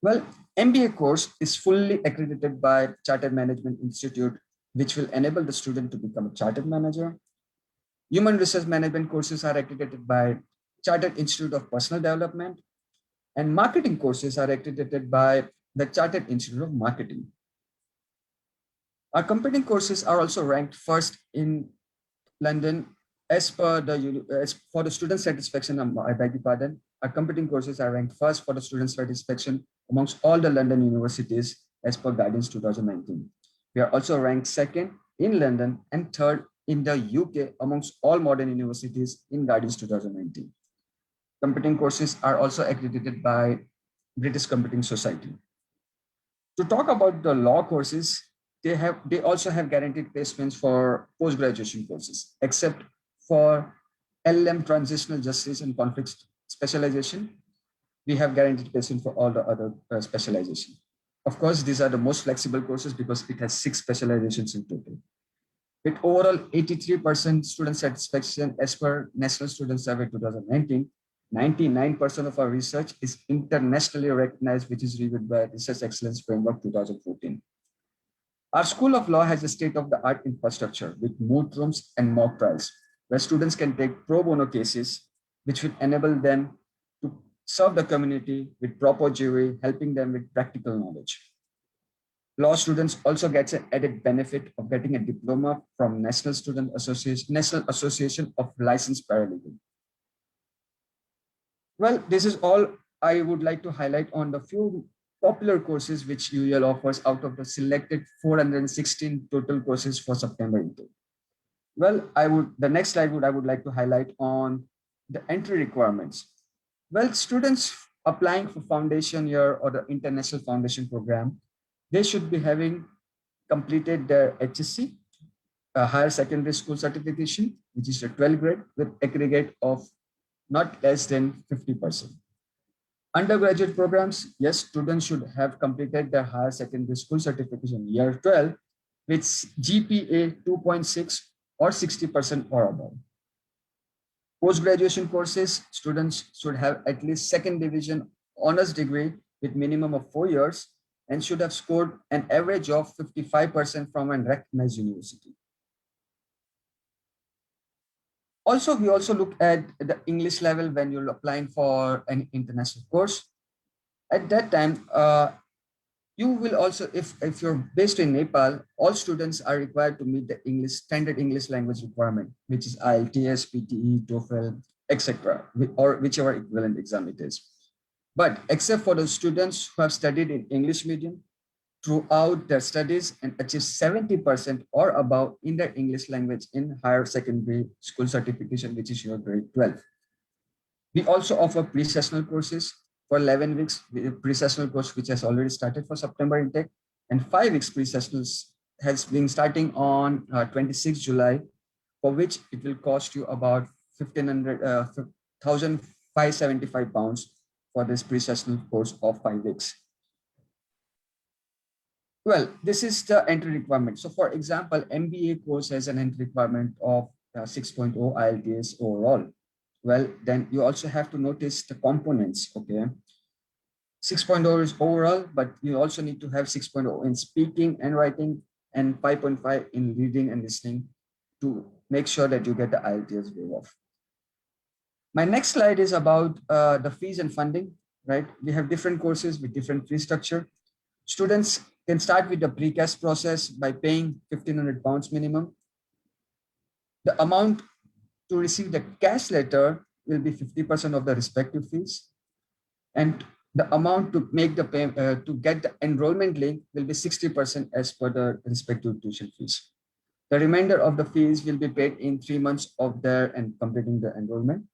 Well, MBA course is fully accredited by Chartered Management Institute, which will enable the student to become a chartered manager. Human resource management courses are accredited by Chartered Institute of Personal Development, and marketing courses are accredited by the Chartered Institute of Marketing. Our competing courses are also ranked first in London as per as for the student satisfaction. I beg your pardon. Our competing courses are ranked first for the student satisfaction amongst all the London universities as per Guidance 2019. We are also ranked second in London and third in the UK amongst all modern universities in Guidance 2019. Competing courses are also accredited by British Competing Society. To talk about the law courses, they also have guaranteed placements for post-graduation courses, except for LLM transitional justice and conflict specialization. We have guaranteed placement for all the other specialization. Of course, these are the most flexible courses because it has 6 specializations in total. With overall 83% student satisfaction as per National Student Survey 2019, 99% of our research is internationally recognized, which is reviewed by Research Excellence Framework 2014. Our School of Law has a state-of-the-art infrastructure with moot rooms and mock trials, where students can take pro bono cases, which will enable them to serve the community with proper jury, helping them with practical knowledge. Law students also get an added benefit of getting a diploma from National Association of Licensed Paralegal. Well, this is all I would like to highlight on the few popular courses which UEL offers out of the selected 416 total courses for September intake. Well, the next slide I would like to highlight on the entry requirements. Well, students applying for foundation year or the international foundation program, they should be having completed their HSC, higher secondary school certification, which is a 12th grade with aggregate of not less than 50%. Undergraduate programs, yes, students should have completed their higher secondary school certification year 12 with GPA 2.6 or 60% or above. Post-graduation courses, students should have at least second division honors degree with minimum of 4 years and should have scored an average of 55% from a recognized university. Also, we also look at the English level when you're applying for an international course. At that time, you will also, if you're based in Nepal, all students are required to meet the standard English language requirement, which is IELTS, PTE, TOEFL, etc., or whichever equivalent exam it is. But except for the students who have studied in English medium throughout their studies and achieved 70% or above in their English language in higher secondary school certification, which is your grade 12. We also offer pre-sessional courses for 11 weeks, pre-sessional course which has already started for September intake, and 5 weeks pre-sessionals has been starting on 26 July, for which it will cost you about 1,575 pounds for this pre-sessional course of 5 weeks. Well, this is the entry requirement. So for example, MBA course has an entry requirement of 6.0 IELTS overall. Well, then you also have to notice the components, okay? 6.0 is overall, but you also need to have 6.0 in speaking and writing and 5.5 in reading and listening to make sure that you get the IELTS waiver off. My next slide is about the fees and funding, right? We have different courses with different fee structure. Students can start with the precast process by paying 1,500 pounds minimum. The amount to receive the cash letter will be 50% of the respective fees. And the amount to make the to get the enrollment link will be 60% as per the respective tuition fees. The remainder of the fees will be paid in 3 months of their and completing the enrollment.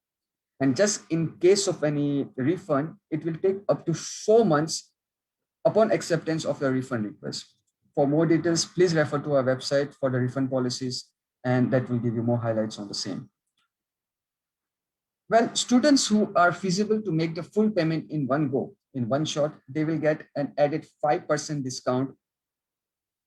And just in case of any refund, it will take up to 4 months upon acceptance of the refund request. For more details, please refer to our website for the refund policies, and that will give you more highlights on the same. Well, students who are feasible to make the full payment in one go, in one shot, they will get an added 5% discount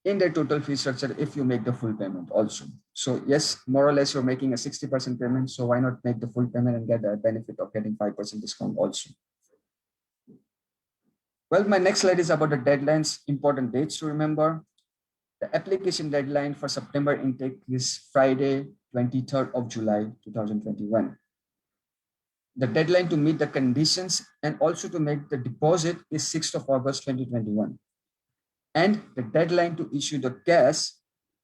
in their total fee structure if you make the full payment also. So yes, more or less you're making a 60% payment. So why not make the full payment and get the benefit of getting 5% discount also? Well, my next slide is about the deadlines, important dates to remember. The application deadline for September intake is Friday, 23rd of July, 2021. The deadline to meet the conditions and also to make the deposit is 6th of August, 2021. And the deadline to issue the cash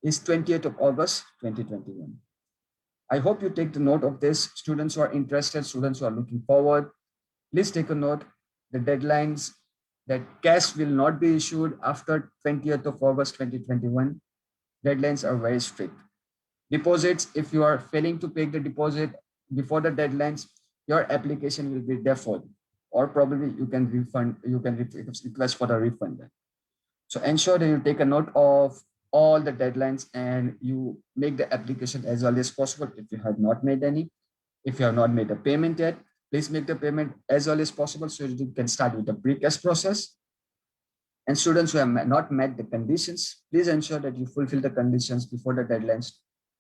is 20th of August, 2021. I hope you take the note of this. Students who are interested, students who are looking forward, please take a note. The deadlines that cash will not be issued after 20th of August 2021. Deadlines are very strict. Deposits, if you are failing to pay the deposit before the deadlines, your application will be deferred, or probably you can request for the refund. So ensure that you take a note of all the deadlines and you make the application as early as possible. If you have not made any, if you have not made a payment yet, please make the payment as early as possible so that you can start with the pre-cash process. And students who have not met the conditions, please ensure that you fulfill the conditions before the deadlines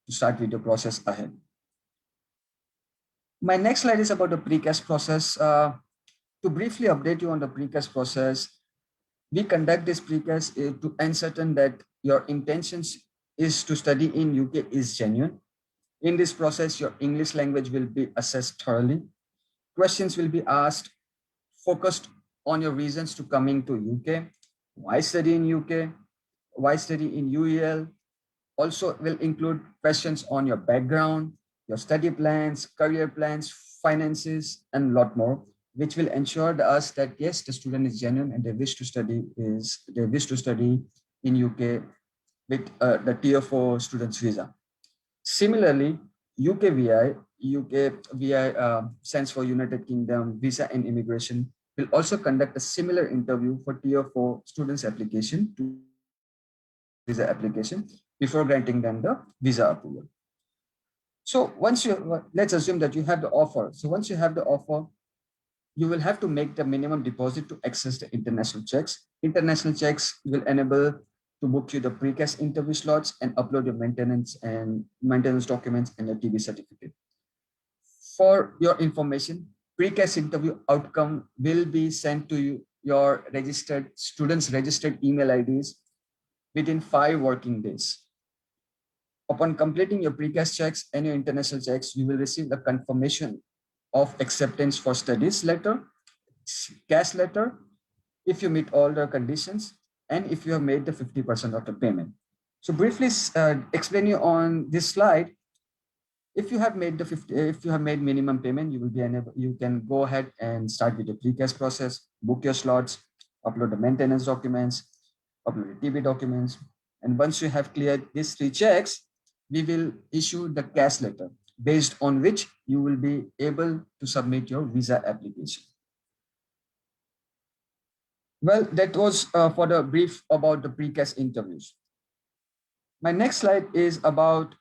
to start with the process ahead. My next slide is about the pre-cash process. To briefly update you on the pre-cash process, we conduct this pre-cash to ascertain that your intentions is to study in UK is genuine. In this process, your English language will be assessed thoroughly. Questions will be asked focused on your reasons to coming to UK. Why study in UK? Why study in UEL? Also will include questions on your background, your study plans, career plans, finances, and a lot more, which will ensure us that yes, the student is genuine and they wish to study in UK with the Tier 4 students visa. Similarly, UKVI stands for United Kingdom Visa and Immigration, will also conduct a similar interview for Tier 4 students application to visa application before granting them the visa approval. So let's assume that you have the offer. So once you have the offer, you will have to make the minimum deposit to access the international checks. International checks will enable to book you the pre-cash interview slots and upload your maintenance documents and the TB certificate. For your information, pre-cash interview outcome will be sent to you, your students' registered email IDs within 5 working days. Upon completing your pre-cash checks and your international checks, you will receive the confirmation of acceptance for studies letter, cash letter, if you meet all the conditions, and if you have made the 50% of the payment. So briefly explain you on this slide, if you have made minimum payment, you can go ahead and start with the pre-cash process, book your slots, upload the maintenance documents, upload the TB documents. And once you have cleared these 3 checks, we will issue the cash letter based on which you will be able to submit your visa application. Well, that was for the brief about the pre-cash interviews. My next slide is about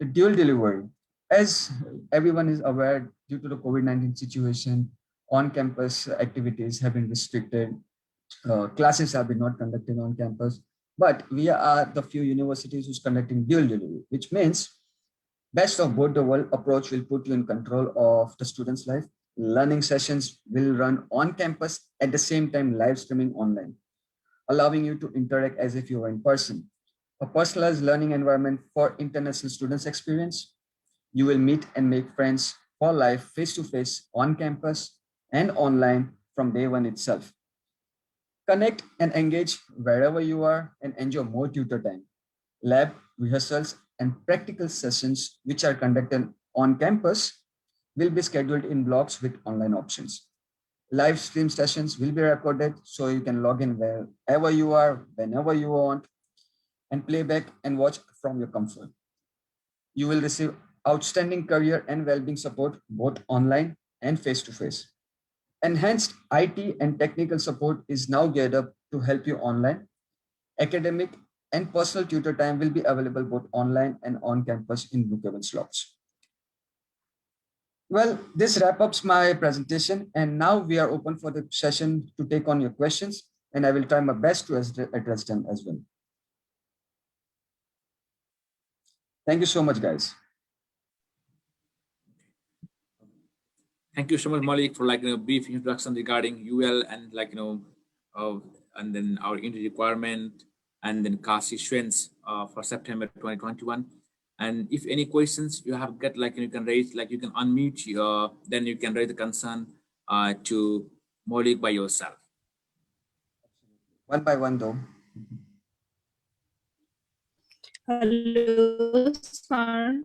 the dual delivery. As everyone is aware, due to the COVID-19 situation, on-campus activities have been restricted. Classes have been not conducted on campus, but we are the few universities who's conducting dual delivery, which means best of both the world approach will put you in control of the student's life. Learning sessions will run on campus at the same time live streaming online, allowing you to interact as if you were in person. A personalized learning environment for international students experience. You will meet and make friends for life face-to-face on campus and online from day one itself. Connect and engage wherever you are and enjoy more tutor time, lab, rehearsals, and practical sessions which are conducted on campus will be scheduled in blocks with online options. Live stream sessions will be recorded so you can log in wherever you are, whenever you want, and play back and watch from your comfort. You will receive outstanding career and well-being support both online and face-to-face. Enhanced IT and technical support is now geared up to help you online. Academic and personal tutor time will be available both online and on campus in bookable slots. Well, this wraps up my presentation, and now we are open for the session to take on your questions, and I will try my best to address them as well. Thank you so much, guys. Thank you so much, Malik, for brief introduction regarding UL and and then our entry requirement, and then CAS issuance for September 2021. And if any questions you have got, like you can raise, like you can unmute, then you can raise the concern to Maulik by yourself. One by one though. Hello, sir.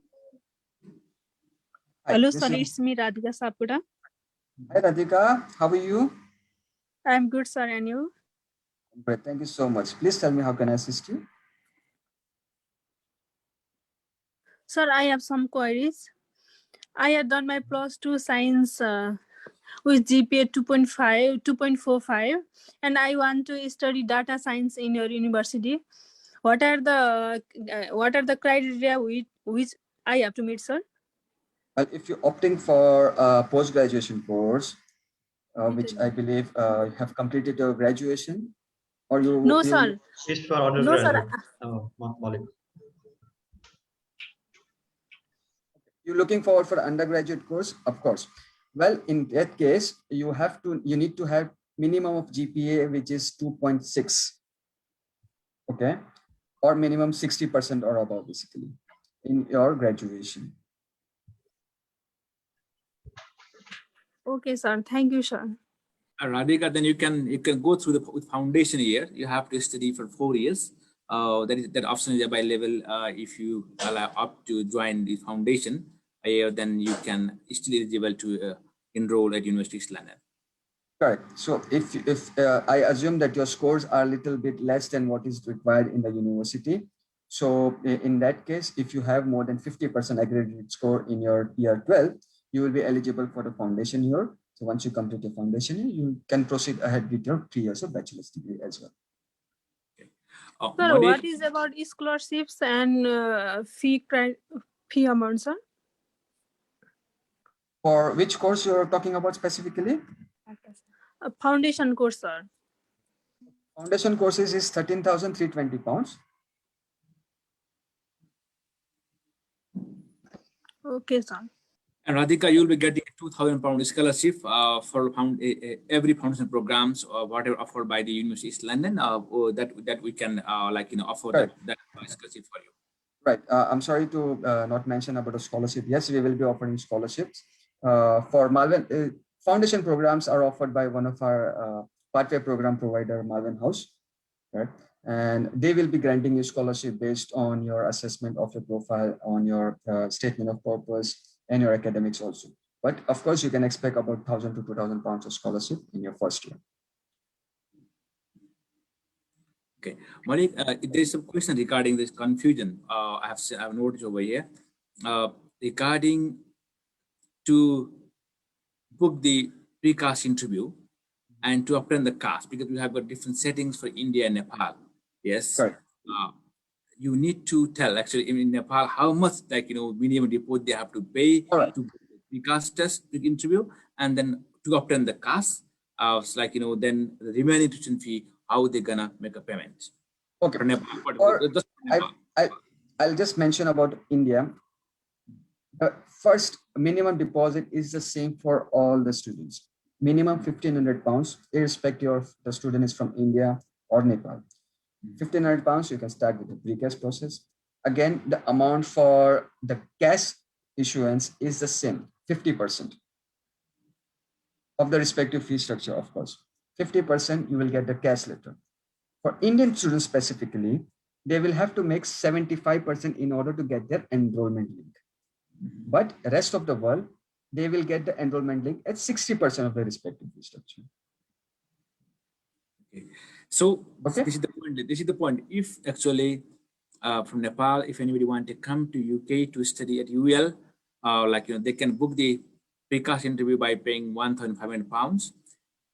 Hi, Hello, this sir. is- It's me, Radhika Sapuda. Hi, Radhika. How are you? I'm good, sir. And you? Great. Thank you so much. Please tell me, how can I assist you? Sir, I have some queries. I have done my +2 science with GPA 2.45, and I want to study data science in your university. What are the criteria which I have to meet, sir? Well, if you're opting for a post-graduation course, which I believe you have completed your graduation, or No, sir. It's for No, sir. undergraduate. You're looking forward for undergraduate course, of course. Well, in that case, you need to have minimum of GPA, which is 2.6. Okay, or minimum 60% or above, basically, in your graduation. Okay, sir. Thank you, sir. Radhika, then you can go through the foundation year. You have to study for 4 years. That option is available if you allow up to join the foundation year, then you can still eligible to enroll at University of London. Correct. So if I assume that your scores are a little bit less than what is required in the university, so in that case, if you have more than 50% accredited score in your year 12, you will be eligible for the foundation year. So once you complete your foundation year, you can proceed ahead with your 3 years of bachelor's degree as well. Okay. Sir, what is about scholarships and fee amount, sir? For which course you're talking about specifically? Foundation course, sir. Foundation courses is £13,320. Okay, sir. And Radhika, you'll be getting a £2,000 scholarship for every foundation programs or whatever offered by the University of London. Or that we can offer that scholarship for you. Right. I'm sorry to not mention about a scholarship. Yes, we will be offering scholarships for Malvern. Foundation programs are offered by one of our pathway program provider, Malvern House, right? And they will be granting you scholarship based on your assessment of your profile, on your statement of purpose, and your academics also. But of course, you can expect about £1,000 to £2,000 of scholarship in your first year. Okay, Maulik, there's some question regarding this confusion. I have noticed over here regarding to book the pre-cast interview and to obtain the cast, because we have got different settings for India and Nepal. Yes. You need to tell actually in Nepal how much minimum deposit they have to pay to the cast test, the interview, and then to obtain the cast. Then the remaining tuition fee, how they're gonna make a payment. Okay. For Nepal, I'll just mention about India. The first minimum deposit is the same for all the students. Minimum £1,500, irrespective of the student is from India or Nepal. £1,500, you can start with the pre-cash process. Again, the amount for the cash issuance is the same, 50% of the respective fee structure, of course. 50% you will get the cash letter. For Indian students specifically, they will have to make 75% in order to get their enrollment link. But the rest of the world, they will get the enrollment link at 60% of the respective fee structure. Okay. So this is the point. This is the point. If actually from Nepal, if anybody want to come to UK to study at UL, they can book the pre-cast interview by paying £1,500.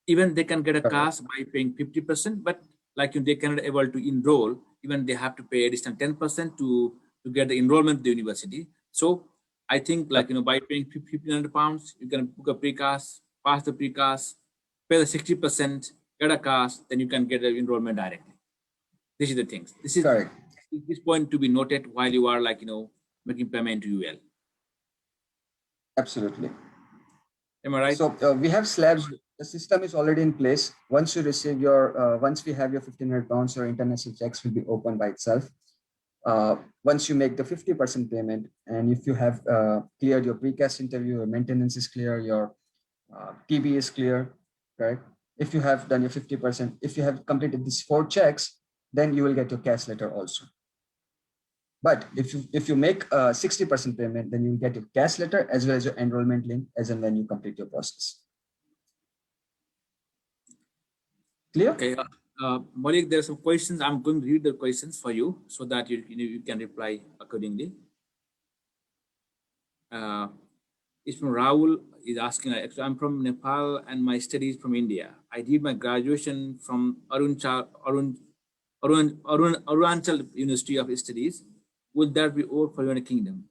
Even they can get a cast by paying 50%, but they cannot able to enroll. Even they have to pay additional 10% to get the enrollment to the university. So I think by paying £1,500, you can book a pre-cast, pass the pre-cast, pay the 60%, get a cast, then you can get the enrollment directly. This is the things. This is correct. This point to be noted while you are making payment to UL. Absolutely. Am I right? So we have slabs. the system is already in place. Once you receive your, once we have your 1,500 pounds, your international checks will be open by itself. Once you make the 50% payment, and if you have cleared your precast interview, your maintenance is clear, your TB is clear, correct? If you have done your 50%, if you have completed these 4 checks, then you will get your cash letter also. But if you make a 60% payment, then you will get your cash letter as well as your enrollment link as and when you complete your process. Clear? Okay, Malik, there are some questions. I'm going to read the questions for you so that you can reply accordingly. It's from Rahul. Is asking. Actually, I'm from Nepal and my studies from India. I did my graduation from Arunachal University of Studies. Would that be all for United Kingdom?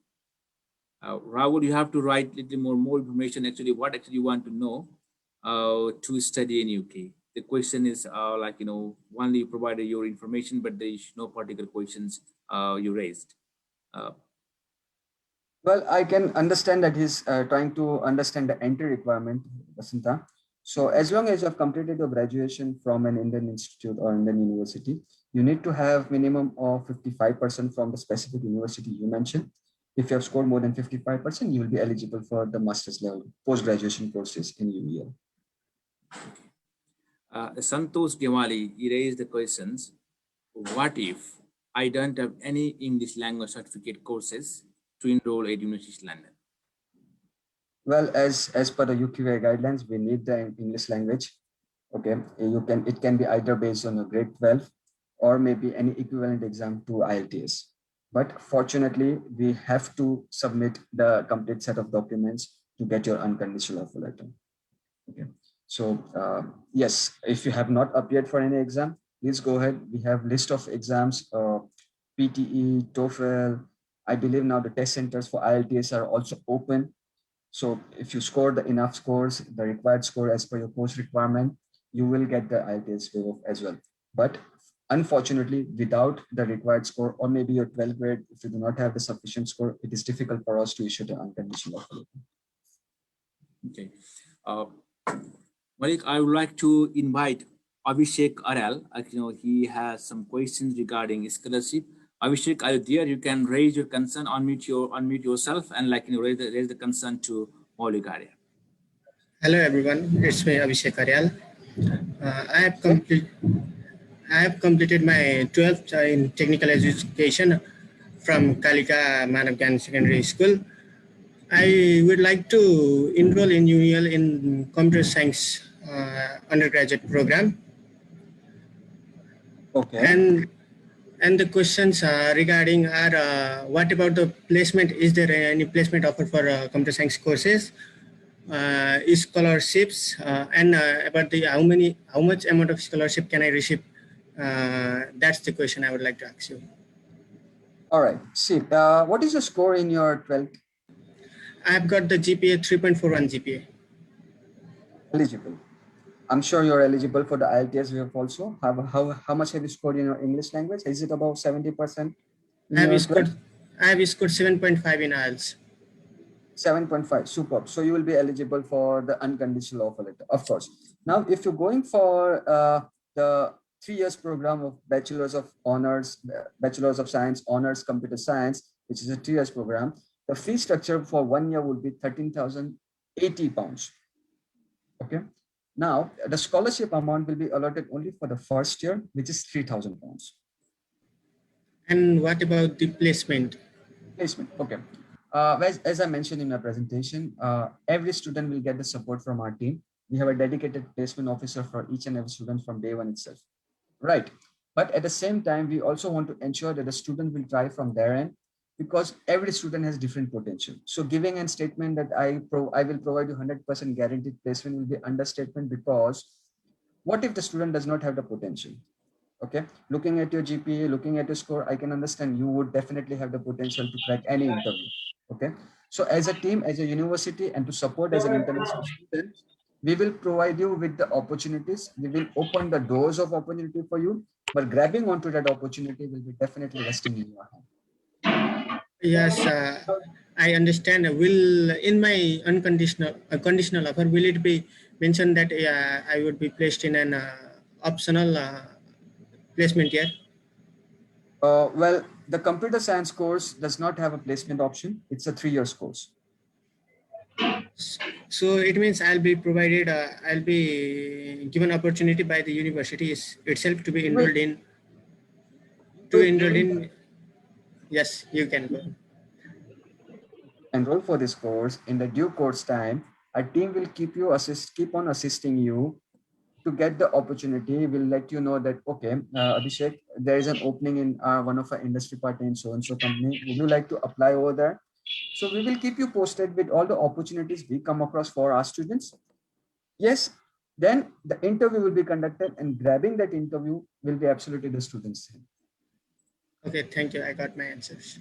Rahul, you have to write a little more information. Actually, what actually you want to know to study in UK. The question is only you provided your information, but there is no particular questions you raised. Well, I can understand that he's trying to understand the entry requirement, Basanta. So as long as you have completed your graduation from an Indian institute or Indian university, you need to have minimum of 55% from the specific university you mentioned. If you have scored more than 55%, you will be eligible for the master's level post-graduation courses in UEL. Santosh Gemali, he raised the questions. What if I don't have any English language certificate courses to enroll at University of London? Well, as per the UQA guidelines, we need the English language. Okay, it can be either based on a grade 12 or maybe any equivalent exam to IELTS. But fortunately, we have to submit the complete set of documents to get your unconditional offer letter. Okay, so yes, if you have not appeared for any exam, please go ahead. We have list of exams, PTE, TOEFL. I believe now the test centers for IELTS are also open. So if you score the enough scores, the required score as per your course requirement, you will get the IELTS waiver as well. But unfortunately, without the required score or maybe your 12th grade, if you do not have the sufficient score, it is difficult for us to issue the unconditional offer letter. Okay. Malik, I would like to invite Abhishek Aral. He has some questions regarding scholarship. Abhishek, are you there? You can raise your concern, unmute yourself, and raise the concern to Maulik Arya. Hello everyone, it's me Abhishek Aryal. I have completed my 12th in technical education from Kalika Manavgan Secondary School. I would like to enroll in UEL in computer science undergraduate program. Okay. And the questions regarding are what about the placement? Is there any placement offer for computer science courses? Scholarships and about the how much amount of scholarship can I receive? That's the question I would like to ask you. All right. See, what is your score in your 12th? I've got the GPA 3.41 GPA. Eligible. I'm sure you're eligible for the IELTS waiver also. How much have you scored in your English language? Is it about 70%? I have scored 7.5 in IELTS. 7.5, superb. So you will be eligible for the unconditional offer letter, of course. Now, if you're going for the 3 years program of Bachelor's of Science, Honors Computer Science, which is a 3 years program, the fee structure for 1 year would be £13,080. Okay. Now, the scholarship amount will be allotted only for the first year, which is £3,000. And what about the placement? Placement, okay. As I mentioned in my presentation, every student will get the support from our team. We have a dedicated placement officer for each and every student from day one itself. Right. But at the same time, we also want to ensure that the student will try from their end, because every student has different potential. So giving a statement that I will provide you 100% guaranteed placement will be understatement, because what if the student does not have the potential? Okay, looking at your GPA, looking at your score, I can understand you would definitely have the potential to crack any interview. Okay, so as a team, as a university, and to support as an international student, we will provide you with the opportunities. We will open the doors of opportunity for you, but grabbing onto that opportunity will be definitely resting in your hand. Yes, I understand. Will in my conditional offer, will it be mentioned that I would be placed in an optional placement year. Well, the computer science course does not have a placement option. It's a 3 years course. So it means I'll be provided, I'll be given opportunity by the university itself to be enrolled in. Yes, you can go. Enroll for this course in the due course time. Our team will keep on assisting you to get the opportunity. We'll let you know that, okay, Abhishek, there is an opening in one of our industry partner in so-and-so company. Would you like to apply over there? So we will keep you posted with all the opportunities we come across for our students. Yes, then the interview will be conducted, and grabbing that interview will be absolutely the students' hand. Okay, thank you. I got my answers.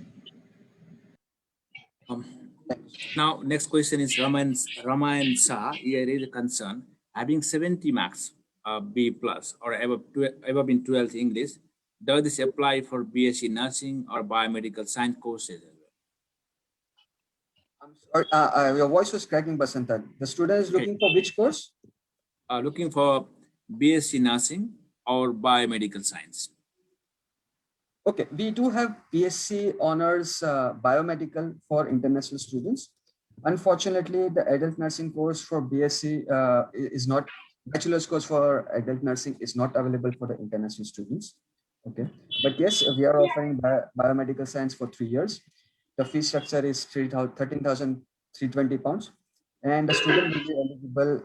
Now, next question is Raman Shah. Here is a concern. Having 70 marks, B plus or above in 12th English, does this apply for BSc nursing or biomedical science courses? I'm sorry, your voice was cracking, Basanta. The student is looking for which course? Looking for BSc nursing or biomedical science. Okay, we do have BSc honors biomedical for international students. Unfortunately, the adult nursing course for BSc is not, bachelor's course for adult nursing is not available for the international students. Okay, but yes, we are offering biomedical science for 3 years. The fee structure is 13,320 pounds, and the student will be eligible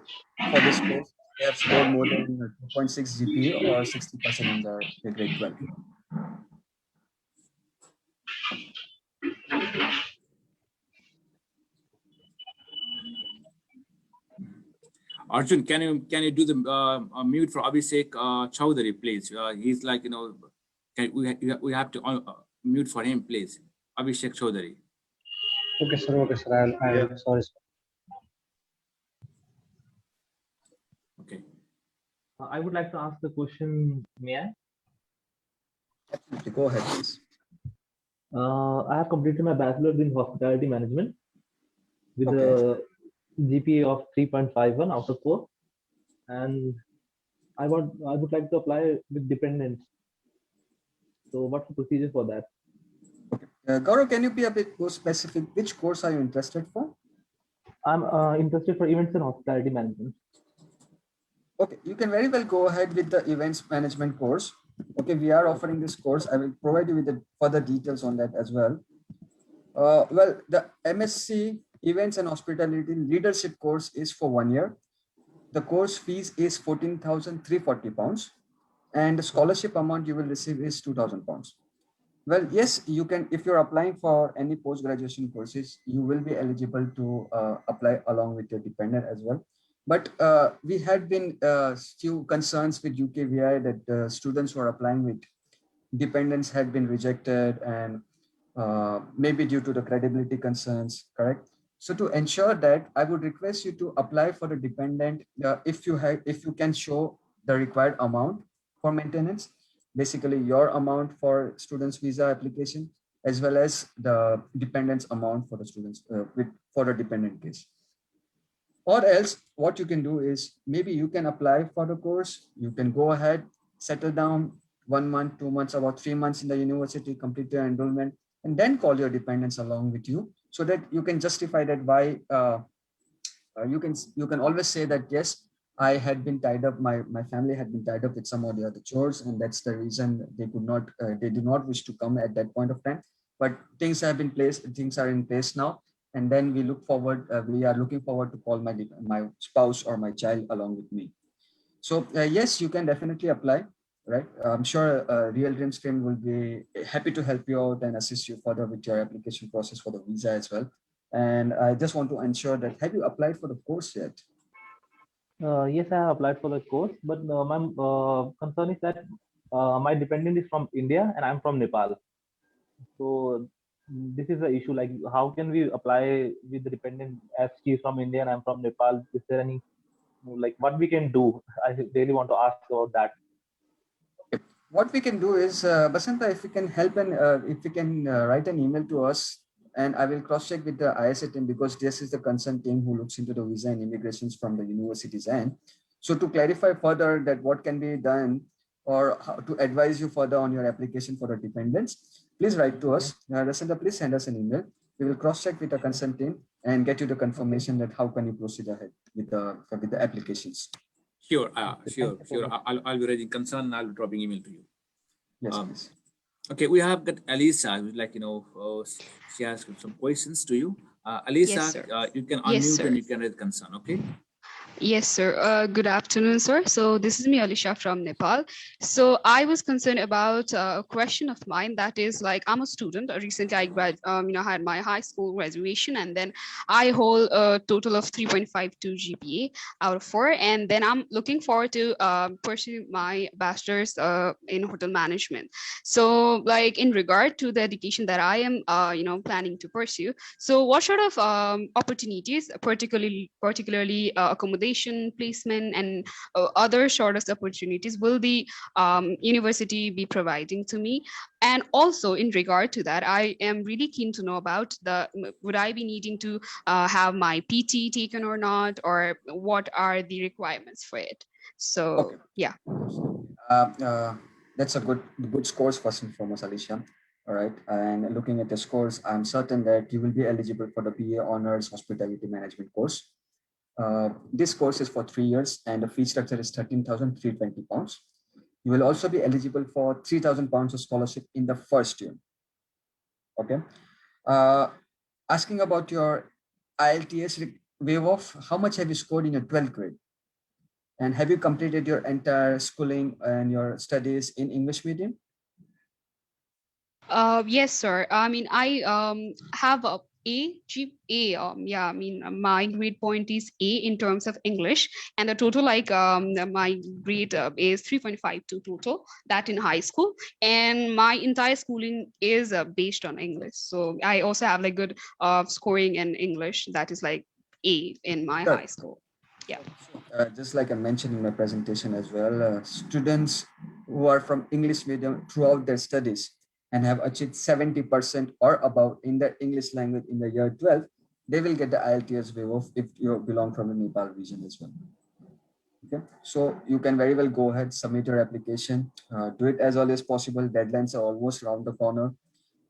for this course. They have scored more than 2.6 GPA or 60% in their grade 12. Arjun, can you do the mute for Abhishek Chowdhury, please? He's like, we have to mute for him, please. Abhishek Chowdhury. Okay, sir. Okay, sir. I'm sorry, sir. Okay. I would like to ask the question. May I? Absolutely. Go ahead, please. I have completed my bachelor's in hospitality management with a GPA of 3.51 out of 4, and I would like to apply with dependents. So, what's the procedure for that? Okay. Gaurav, can you be a bit more specific? Which course are you interested for? I'm interested for events and hospitality management. Okay, you can very well go ahead with the events management course. Okay, we are offering this course. I will provide you with the further details on that as well. Well, the MSc Events and Hospitality Leadership course is for 1 year. The course fees is 14,340 pounds, and the scholarship amount you will receive is 2,000 pounds. Well, yes, you can, if you're applying for any post-graduation courses, you will be eligible to apply along with your dependent as well. But we had been few concerns with UKVI that students who are applying with dependents had been rejected, and maybe due to the credibility concerns, correct? So to ensure that, I would request you to apply for the dependent if you can show the required amount for maintenance, basically your amount for students visa application, as well as the dependents amount for the students for the dependent case. Or else what you can do is, maybe you can apply for the course, you can go ahead, settle down 1 month, 2 months, about 3 months in the university, complete your enrollment, and then call your dependents along with you, so that you can justify that why you can always say that, yes, I had been tied up, my family had been tied up with some of the other chores, and that's the reason they could not, they did not wish to come at that point of time. But things are in place now, and then we are looking forward to call my spouse or my child along with me. So yes, you can definitely apply, right? I'm sure Real Dream Stream will be happy to help you out and assist you further with your application process for the visa as well. And I just want to ensure that, have you applied for the course yet? Yes, I have applied for the course, but my concern is that my dependent is from India and I'm from Nepal. So this is the issue. Like, how can we apply with the dependent as she is from India and I'm from Nepal? Is there any, like, what we can do? I really want to ask about that. What we can do is, Basanta, if you can help and if you can write an email to us and I will cross-check with the ISA team because this is the concerned team who looks into the visa and immigrations from the university's end. So to clarify further that what can be done or how to advise you further on your application for the dependents, please write to us. Rasenda, please send us an email. We will cross-check with the concerned team and get you the confirmation that how can you proceed ahead with the applications. Sure, sure. I'll be raising concern and I'll be dropping email to you. Yes, please. Okay, we have got Alisa, who's like, she has some questions to you. Alisa, Yes, you can Yes, unmute sir. and you can raise concern, okay? Yes, sir. Good afternoon, sir. So this is me, Alisha from Nepal. So I was concerned about a question of mine that is like I'm a student. Recently, I had my high school graduation, and then I hold a total of 3.52 GPA out of 4, and then I'm looking forward to pursue my bachelor's in hotel management. So, like in regard to the education that I am, planning to pursue. So, what sort of opportunities, particularly accommodation, placement, and other sort of opportunities will the university be providing to me? And also in regard to that, I am really keen to know about would I be needing to have my PT taken or not, or what are the requirements for it? So Okay. yeah. That's a good scores first and foremost, Alicia. All right. And looking at the scores, I'm certain that you will be eligible for the BA Honors Hospitality Management course. This course is for 3 years and the fee structure is £13,320. You will also be eligible for £3,000 of scholarship in the first year. Okay. Asking about your IELTS waive off, how much have you scored in your 12th grade? And have you completed your entire schooling and your studies in English medium? Yes, sir. I mean, I have a my grade point is A in terms of English, and the total my grade is 3.52 total, that in high school, and my entire schooling is based on English. So I also have like good scoring in English, that is like A in my high school. Yeah. Just like I mentioned in my presentation as well, students who are from English medium throughout their studies and have achieved 70% or above in the English language in the year 12, they will get the IELTS waive off if you belong from the Nepal region as well. Okay, so you can very well go ahead, submit your application, do it as early as possible. Deadlines are almost around the corner,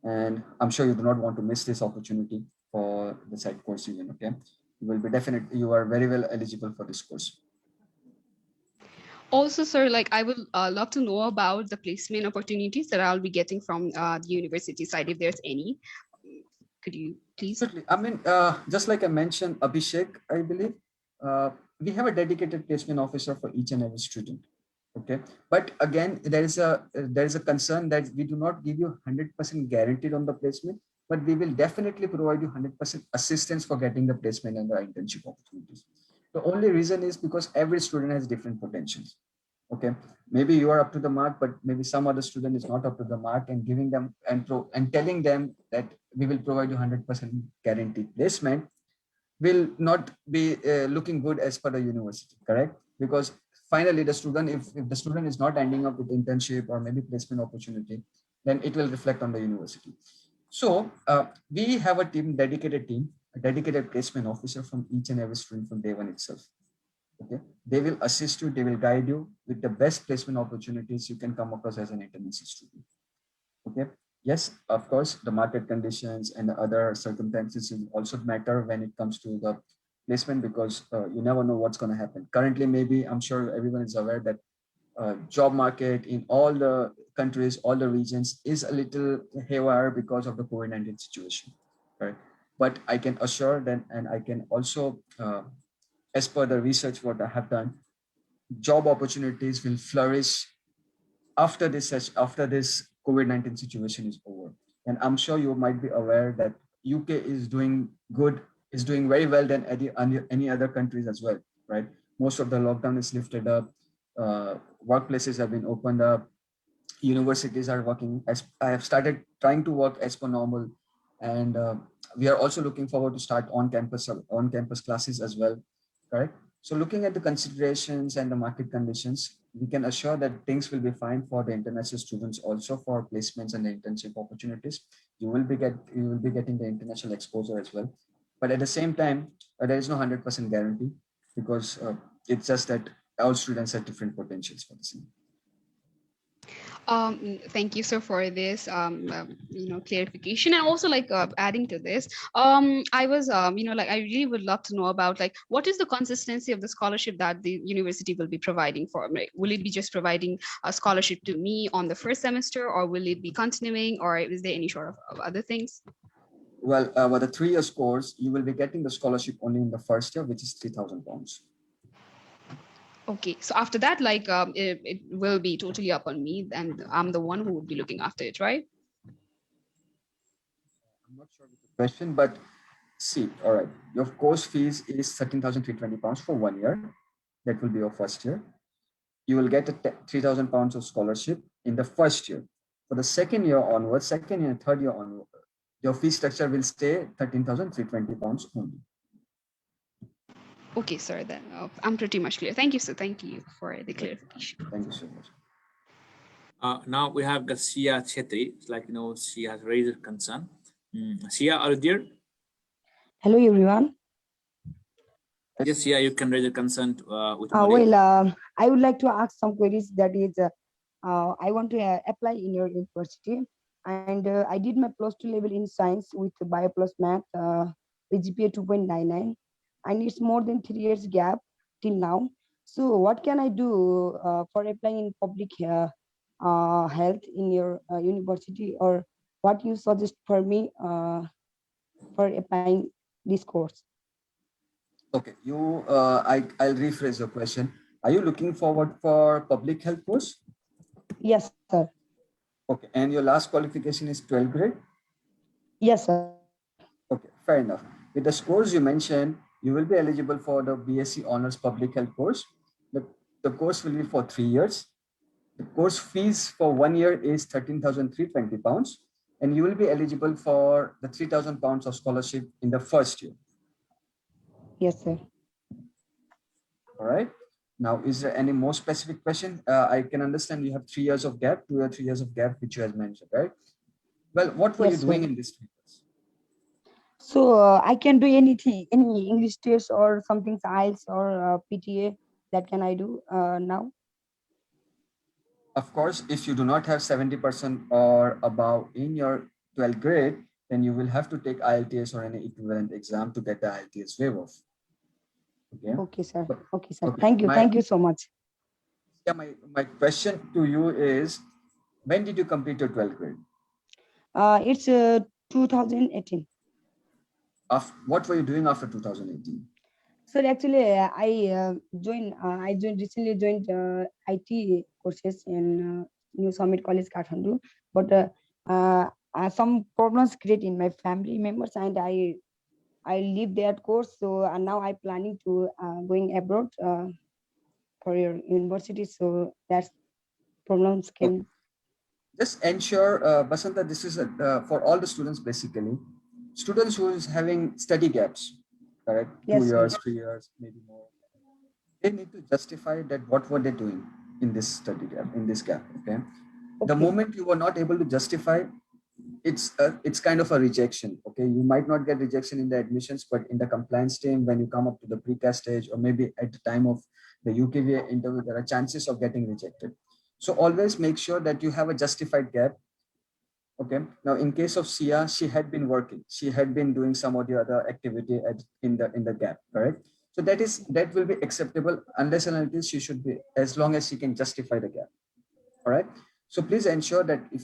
and I'm sure you do not want to miss this opportunity for the side course even. Okay, you are very well eligible for this course. Also, sir, like I would love to know about the placement opportunities that I'll be getting from the university side, if there's any. Could you please? Certainly. I mean, just like I mentioned, Abhishek, I believe we have a dedicated placement officer for each and every student. Okay, but again, there is a concern that we do not give you 100% guaranteed on the placement, but we will definitely provide you 100% assistance for getting the placement and the internship opportunities. The only reason is because every student has different potentials. Okay, maybe you are up to the mark, but maybe some other student is not up to the mark, and giving them and telling them that we will provide you 100% guaranteed placement will not be looking good as per the university, correct? Because finally the student, if the student is not ending up with internship or maybe placement opportunity, then it will reflect on the university. So we have a dedicated team, a dedicated placement officer from each and every student from day one itself. Okay, they will assist you, they will guide you with the best placement opportunities you can come across as an international student. Okay, yes, of course, the market conditions and the other circumstances will also matter when it comes to the placement, because you never know what's going to happen. Currently, maybe I'm sure everyone is aware that job market in all the countries, all the regions is a little haywire because of the COVID-19 situation, right? But I can assure them, and I can also, as per the research what I have done, job opportunities will flourish after this COVID-19 situation is over. And I'm sure you might be aware that UK is doing very well than any other countries as well, right? Most of the lockdown is lifted up, workplaces have been opened up, universities are working as I have started trying to work as per normal, and we are also looking forward to start on campus classes as well, correct? So looking at the considerations and the market conditions, we can assure that things will be fine for the international students also for placements and internship opportunities. You will be getting the international exposure as well. But at the same time, there is no 100% guarantee because it's just that all students have different potentials for the same. Thank you, sir, for this clarification, and also like adding to this. I was like I really would love to know about like what is the consistency of the scholarship that the university will be providing for me? Will it be just providing a scholarship to me on the first semester, or will it be continuing, or is there any sort of other things? Well, with the 3 years course, you will be getting the scholarship only in the first year, which is £3,000. Okay, so after that, like it will be totally up on me, and I'm the one who would be looking after it, right? I'm not sure with the question, but see, all right, your course fees is £13,320 for 1 year. That will be your first year. You will get a £3,000 of scholarship in the first year. For the second year onwards, second and third year onward, your fee structure will stay £13,320 only. Okay, sir, then I'm pretty much clear. Thank you, sir. Thank you for the clarification. Thank you so much. Now we have got Sia Chetri. It's like, she has raised a concern. Sia, are you there? Hello, everyone. Yes, Sia, you can raise a concern with I would like to ask some queries. That is, I want to apply in your university, and I did my +2 level in science with Bio plus Math with GPA 2.99, and it's more than 3 years gap till now. So, what can I do for applying in public health in your university, or what you suggest for me for applying this course? Okay, I'll rephrase your question. Are you looking forward for public health course? Yes, sir. Okay, and your last qualification is 12th grade? Yes, sir. Okay, fair enough. With the scores you mentioned, you will be eligible for the BSc Honors Public Health course. The course will be for 3 years. The course fees for 1 year is £13,320, and you will be eligible for the £3,000 of scholarship in the first year. Yes, sir. All right. Now, is there any more specific question? I can understand you have 3 years of gap, 2 or 3 years of gap, which you have mentioned, right? Well, what were you doing in this 3 years? So I can do anything, any English test or something, IELTS or PTA. That can I do now? Of course, if you do not have 70% or above in your 12th grade, then you will have to take IELTS or any equivalent exam to get the IELTS waive off. Okay. Okay, sir. Okay, sir. Okay. Thank you. Thank you so much. Yeah, my question to you is, when did you complete your 12th grade? It's 2018. What were you doing after 2018? So actually, I recently joined IT courses in New Summit College, Kathmandu. But some problems create in my family members, and I leave that course. So and now I'm planning to going abroad for your university. So that's problems came. Okay. Just ensure, Basanta, this is for all the students basically. Students who is having study gaps, correct? Yes, 2 years, sir. 3 years, maybe more. They need to justify that what were they doing in this study gap, in this gap. Okay. The moment you were not able to justify, it's kind of a rejection. Okay, you might not get rejection in the admissions, but in the compliance team, when you come up to the precast stage, or maybe at the time of the UKVA interview, there are chances of getting rejected. So always make sure that you have a justified gap. Okay. Now, in case of Sia, she had been working. She had been doing some or the other activity in the gap, correct? So that will be acceptable unless and until she should be, as long as she can justify the gap. All right. So please ensure that if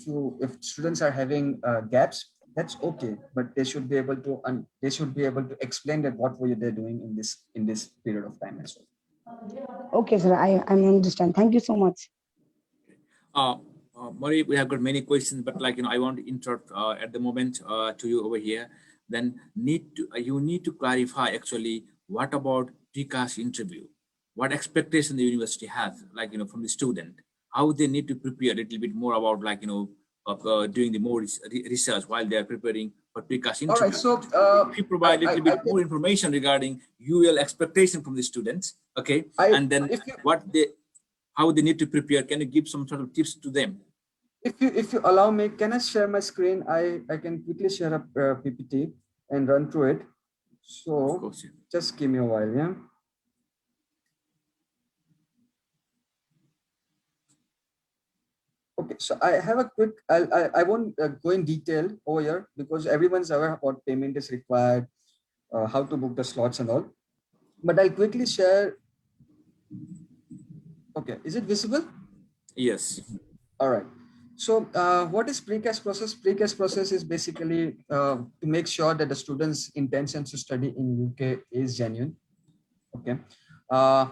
students are having gaps, that's okay, but they should be able to explain that what were they doing in this period of time as well. Okay, sir. I understand. Thank you so much. Maury, we have got many questions, but I want to interrupt at the moment to you over here. Then you need to clarify actually what about precast interview, what expectation the university has, from the student, how they need to prepare a little bit more about doing the more research while they are preparing for precast interview. All right, so if you provide a little bit more information regarding UL expectation from the students, okay, and then how they need to prepare? Can you give some sort of tips to them? If you allow me, can I share my screen? I can quickly share a PPT and run through it. So Of course, yeah. just give me a while, yeah. Okay, so I have a quick, I won't go in detail over here because everyone's aware what payment is required, how to book the slots and all. But I'll quickly share. Okay, is it visible? Yes. All right. So what is precast process? Precast process is basically to make sure that the student's intention to study in UK is genuine. Okay. Uh,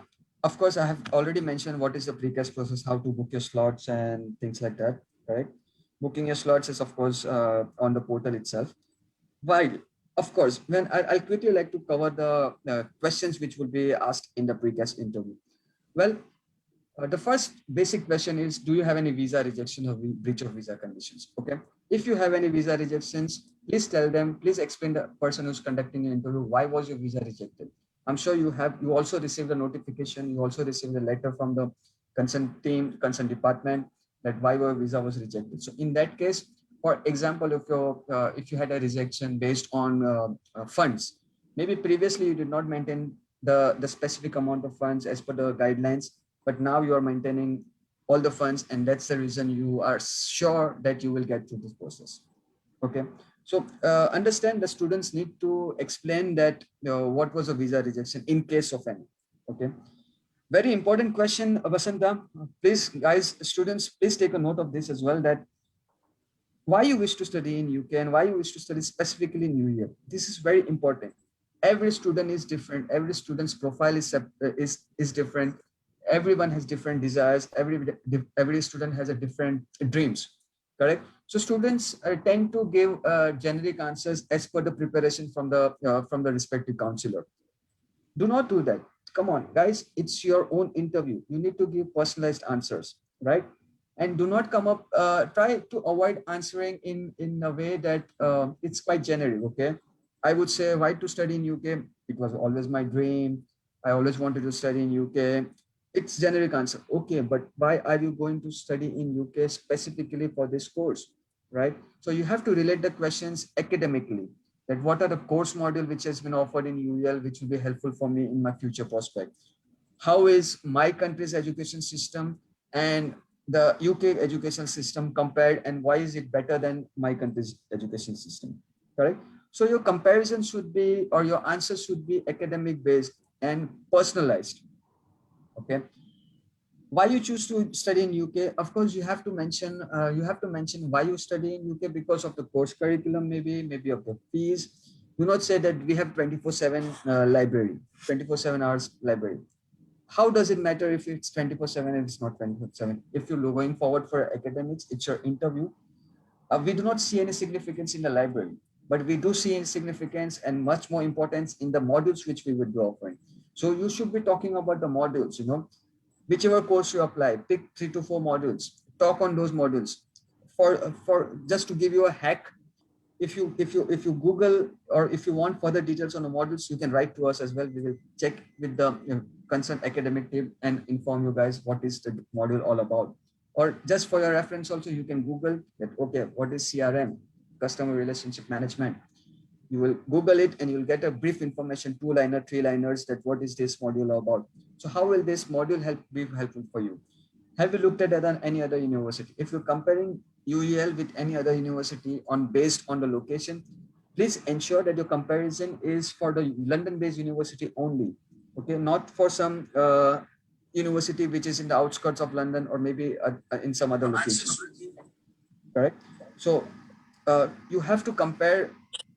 of course, I have already mentioned what is the precast process, how to book your slots and things like that, right? Booking your slots is, of course, on the portal itself. While, of course, when I'll quickly like to cover the questions which will be asked in the precast interview. Well, the first basic question is, do you have any visa rejection or breach of visa conditions? Okay. If you have any visa rejections, please tell them, please explain the person who's conducting an interview, why was your visa rejected? I'm sure you also received a notification, you also received a letter from the concerned team, concerned department that why your visa was rejected. So in that case, for example, if you had a rejection based on funds, maybe previously you did not maintain the specific amount of funds as per the guidelines, but now you are maintaining all the funds, and that's the reason you are sure that you will get through this process. Okay. So understand the students need to explain that what was a visa rejection in case of any. Okay. Very important question, Basanta. Please, guys, students, please take a note of this as well, that why you wish to study in UK and why you wish to study specifically in New Year. This is very important. Every student is different. Every student's profile is different. Everyone has different desires. Every student has a different dreams. Correct. So students tend to give generic answers as per the preparation from the respective counselor. Do not do that. Come on, guys, it's your own interview. You need to give personalized answers, right? And do not come up, try to avoid answering in a way that it's quite generic, okay? I would say, why to study in UK? It was always my dream. I always wanted to study in UK. It's generic answer. Okay, but why are you going to study in UK specifically for this course, right? So you have to relate the questions academically, that what are the course module which has been offered in UEL, which will be helpful for me in my future prospect. How is my country's education system and the UK education system compared, and why is it better than my country's education system, correct? So your comparison should be, or your answer should be academic based and personalized, okay? Why you choose to study in UK? Of course, you have to mention why you study in UK, because of the course curriculum, maybe of the fees. Do not say that we have 24/7 library, 24/7 hours library. How does it matter if it's 24/7 and it's not 24/7? If you're going forward for academics, it's your interview. We do not see any significance in the library, but we do see significance and much more importance in the modules which we would be offering. So you should be talking about the modules, whichever course you apply, pick 3 to 4 modules, talk on those modules. For just to give you a hack, if you Google, or if you want further details on the modules, you can write to us as well. We will check with the concerned academic team and inform you guys what is the module all about. Or just for your reference also, you can Google that, okay, what is CRM, customer relationship management. You will Google it and you'll get a brief information, 2-liner, 3-liners, that what is this module about. So how will this module be helpful for you? Have you looked at any other university? If you're comparing UEL with any other university based on the location, please ensure that your comparison is for the London-based university only. Okay, not for some university which is in the outskirts of London, or maybe in some other location. Correct. So you have to compare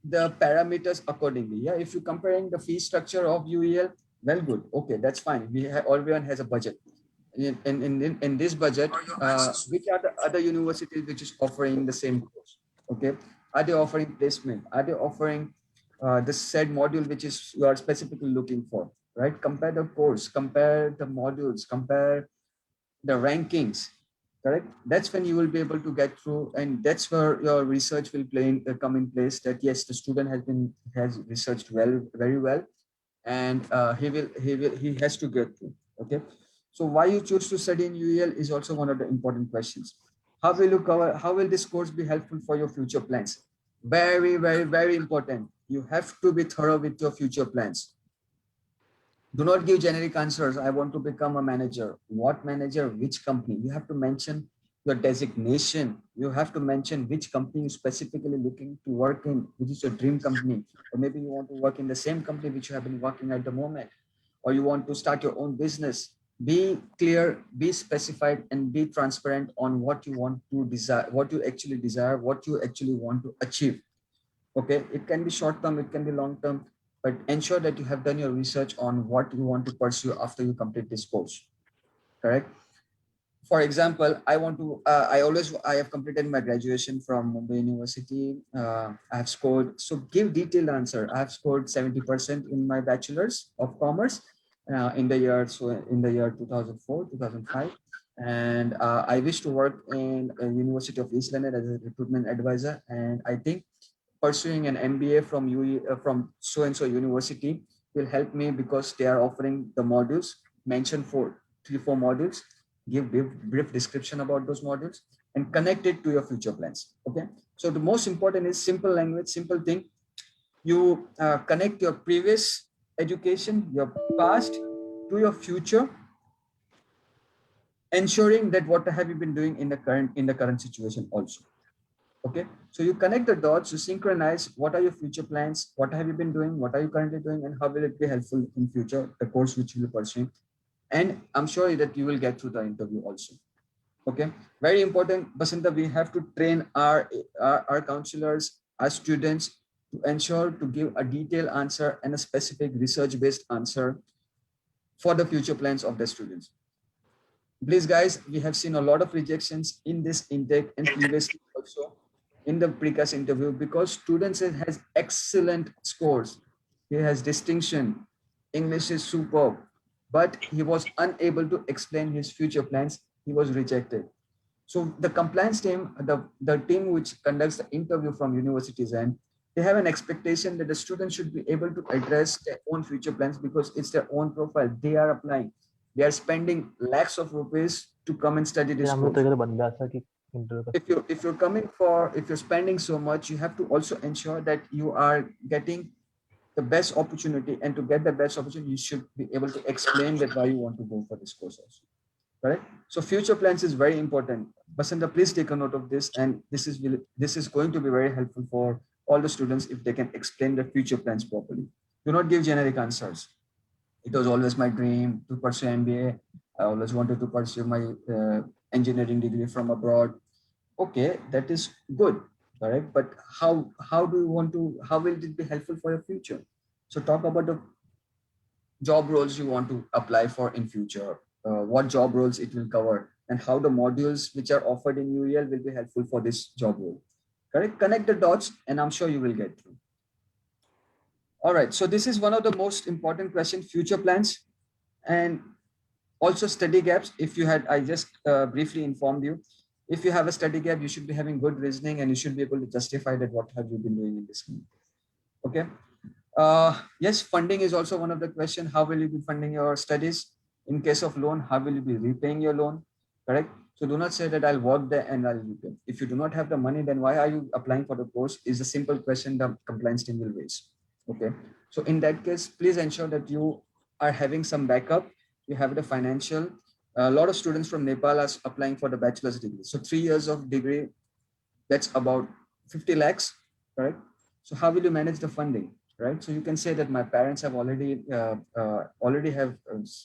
the parameters accordingly. Yeah, if you're comparing the fee structure of UEL, well, good. Okay, that's fine. Everyone has a budget. In this budget, which are the other universities which is offering the same course? Okay, are they offering placement? Are they offering the said module which is you are specifically looking for? Right? Compare the course, compare the modules, compare the rankings. Correct. That's when you will be able to get through, and that's where your research will come in place. That yes, the student has researched well, very well, and he has to get through. Okay. So why you choose to study in UEL is also one of the important questions. How will you cover, how will this course be helpful for your future plans? Very, very, very important. You have to be thorough with your future plans. Do not give generic answers. I want to become a manager. What manager? Which company? You have to mention your designation. You have to mention which company you specifically looking to work in, which is your dream company. Or maybe you want to work in the same company which you have been working at the moment, or you want to start your own business. Be clear, be specified, and be transparent on what you want to desire, what you actually desire, what you actually want to achieve. Okay, it can be short term, it can be long term, but ensure that you have done your research on what you want to pursue after you complete this course. Correct. For example, I have completed my graduation from Mumbai University. I have scored, so give detailed answer. I have scored 70% in my bachelor's of commerce in the year, so in the year 2004, 2005. And I wish to work in a University of East London as a recruitment advisor. And I think pursuing an MBA from from so and so university will help me, because they are offering the modules, mention for 3-4 modules, give brief description about those modules, and connect it to your future plans. Okay, so the most important is simple language, simple thing. You connect your previous education, your past, to your future, ensuring that what have you been doing in the current situation also. Okay, so you connect the dots, you synchronize what are your future plans, what have you been doing, what are you currently doing, and how will it be helpful in future, the course which you will pursue. And I'm sure that you will get through the interview also. Okay, very important, Basanta, we have to train our counselors, our students, to ensure to give a detailed answer and a specific research-based answer for the future plans of the students. Please guys, we have seen a lot of rejections in this intake and previously also in the precast interview, because students has excellent scores. He has distinction, English is superb, but he was unable to explain his future plans. He was rejected. So the compliance team, the team which conducts the interview from universities, and they have an expectation that the student should be able to address their own future plans, because it's their own profile. They are applying. They are spending lakhs of rupees to come and study this course. If you're spending so much, you have to also ensure that you are getting the best opportunity, and to get the best opportunity, you should be able to explain that why you want to go for this course also. Right? So future plans is very important. Basanta, please take a note of this, and this is going to be very helpful for all the students if they can explain their future plans properly. Do not give generic answers. It was always my dream to pursue MBA. I always wanted to pursue my engineering degree from abroad. Okay, that is good, all right. But how do you want to? How will it be helpful for your future? So talk about the job roles you want to apply for in future. What job roles it will cover, and how the modules which are offered in UEL will be helpful for this job role. Correct? Connect the dots, and I'm sure you will get through. All right, so this is one of the most important questions, future plans, and also study gaps. If you had, I just briefly informed you, if you have a study gap, you should be having good reasoning, and you should be able to justify that what have you been doing in this field. Okay. Yes, funding is also one of the questions. How will you be funding your studies? In case of loan, how will you be repaying your loan? Correct? So do not say that I'll work there and I'll repay. If you do not have the money, then why are you applying for the course? Is a simple question the compliance team will raise. Okay. So in that case, please ensure that you are having some backup. You have the financial. A lot of students from Nepal are applying for the bachelor's degree. So 3 years of degree, that's about 50 lakhs, correct? So how will you manage the funding, right? So you can say that my parents have already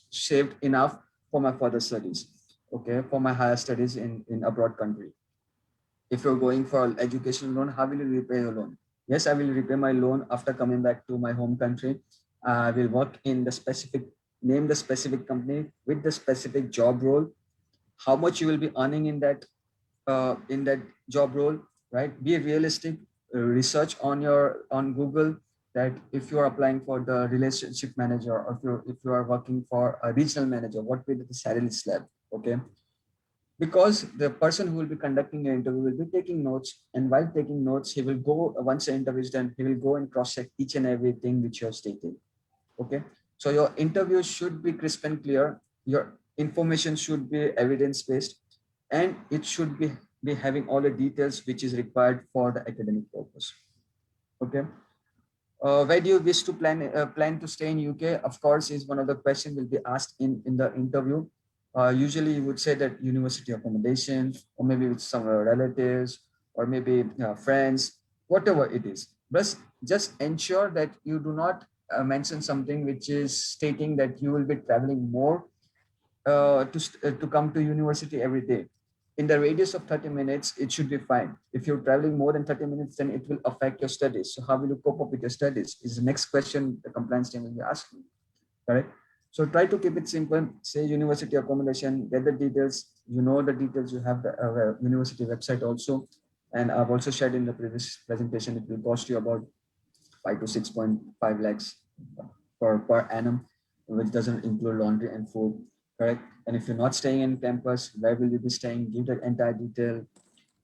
saved enough for my further studies, okay, for my higher studies in abroad country. If you're going for educational loan, how will you repay your loan? Yes, I will repay my loan after coming back to my home country. I will work in the specific, name the specific company with the specific job role, how much you will be earning in that job role, right? Be realistic, research on Google that if you are applying for the relationship manager, or if you are working for a regional manager, what will be the salary slab, okay? Because the person who will be conducting your interview will be taking notes, and while taking notes, he will go, once the interview is done, he will go and cross-check each and everything which you have stated, okay? So your interview should be crisp and clear. information should be evidence-based, and it should be having all the details which is required for the academic purpose. Okay. Where do you wish to plan to stay in UK? Of course, is one of the questions will be asked in the interview. Usually, you would say that university accommodation, or maybe with some relatives, or maybe friends, whatever it is. But just ensure that you do not mention something which is stating that you will be traveling more to come to university every day. In the radius of 30 minutes, it should be fine. If you're traveling more than 30 minutes, then it will affect your studies. So how will you cope up with your studies is the next question the compliance team will be asking, correct? So try to keep it simple, say university accommodation, get the details, you know the details, you have the university website also. And I've also shared in the previous presentation, it will cost you about 5 to 6.5 lakhs per annum, which doesn't include laundry and food, correct? And if you're not staying in campus, where will you be staying? Give the entire detail.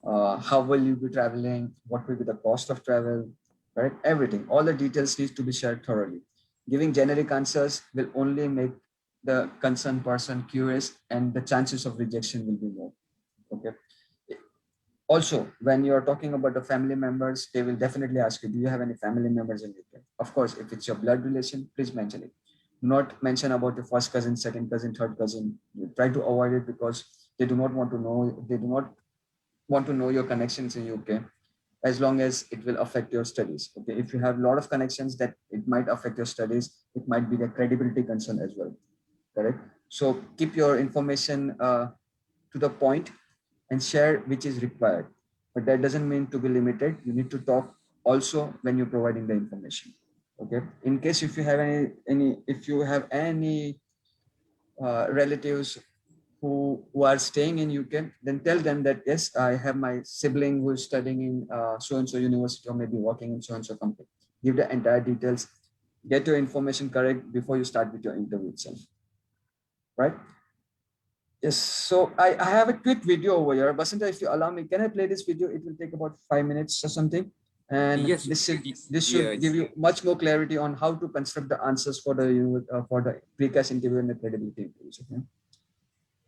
How will you be traveling? What will be the cost of travel, right? Everything, all the details need to be shared thoroughly. Giving generic answers will only make the concerned person curious, and the chances of rejection will be more. Okay. Also, when you're talking about the family members, they will definitely ask you, do you have any family members in UK? Of course, if it's your blood relation, please mention it. Do not mention about your first cousin, second cousin, third cousin. You try to avoid it because they do not want to know, they do not want to know your connections in UK, as long as it will affect your studies. Okay, if you have a lot of connections that it might affect your studies, it might be the credibility concern as well, correct? So keep your information to the point and share which is required, but that doesn't mean to be limited. You need to talk also when you're providing the information. Okay, in case if you have any relatives who are staying in UK, then tell them that yes, I have my sibling who is studying in so-and-so university, or maybe working in so-and-so company. Give the entire details, get your information correct before you start with your interview itself, right? Yes, so I have a quick video over here. Basanta, if you allow me, can I play this video? It will take about 5 minutes or something. And yes, this should give you much more clarity on how to construct the answers for the precast interview and the credibility interviews. Okay.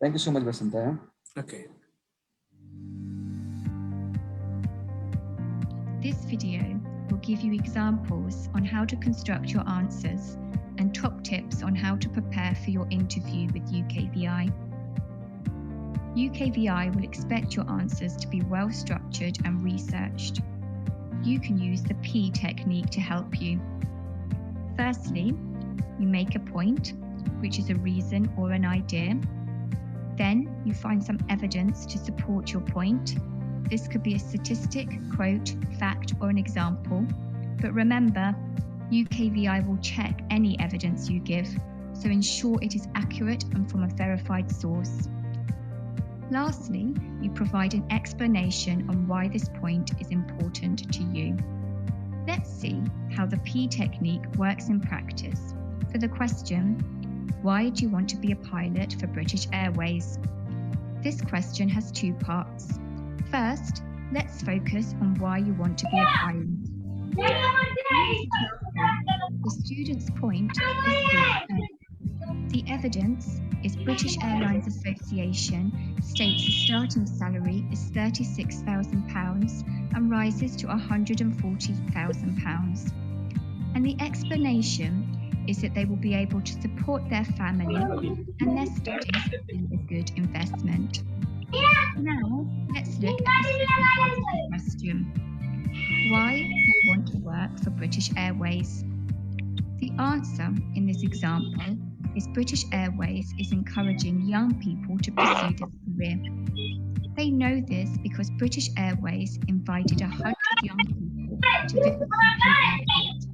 Thank you so much, Basanta. Okay. This video will give you examples on how to construct your answers and top tips on how to prepare for your interview with UKVI. UKVI will expect your answers to be well structured and researched. You can use the P technique to help you. Firstly, you make a point, which is a reason or an idea. Then you find some evidence to support your point. This could be a statistic, quote, fact, or an example. But remember, UKVI will check any evidence you give, so ensure it is accurate and from a verified source. Lastly, you provide an explanation on why this point is important to you. Let's see how the P technique works in practice. For the question, why do you want to be a pilot for British Airways? This question has two parts. First, let's focus on why you want to be a pilot. The student's point is the evidence is British Airlines Association states the starting salary is £36,000 and rises to £140,000. And the explanation is that they will be able to support their family and their studies will be a good investment. Now, let's look at the second part of the question. Why do you want to work for British Airways? The answer in this example is British Airways is encouraging young people to pursue this career. They know this because British Airways invited 100 young people to visit the airport.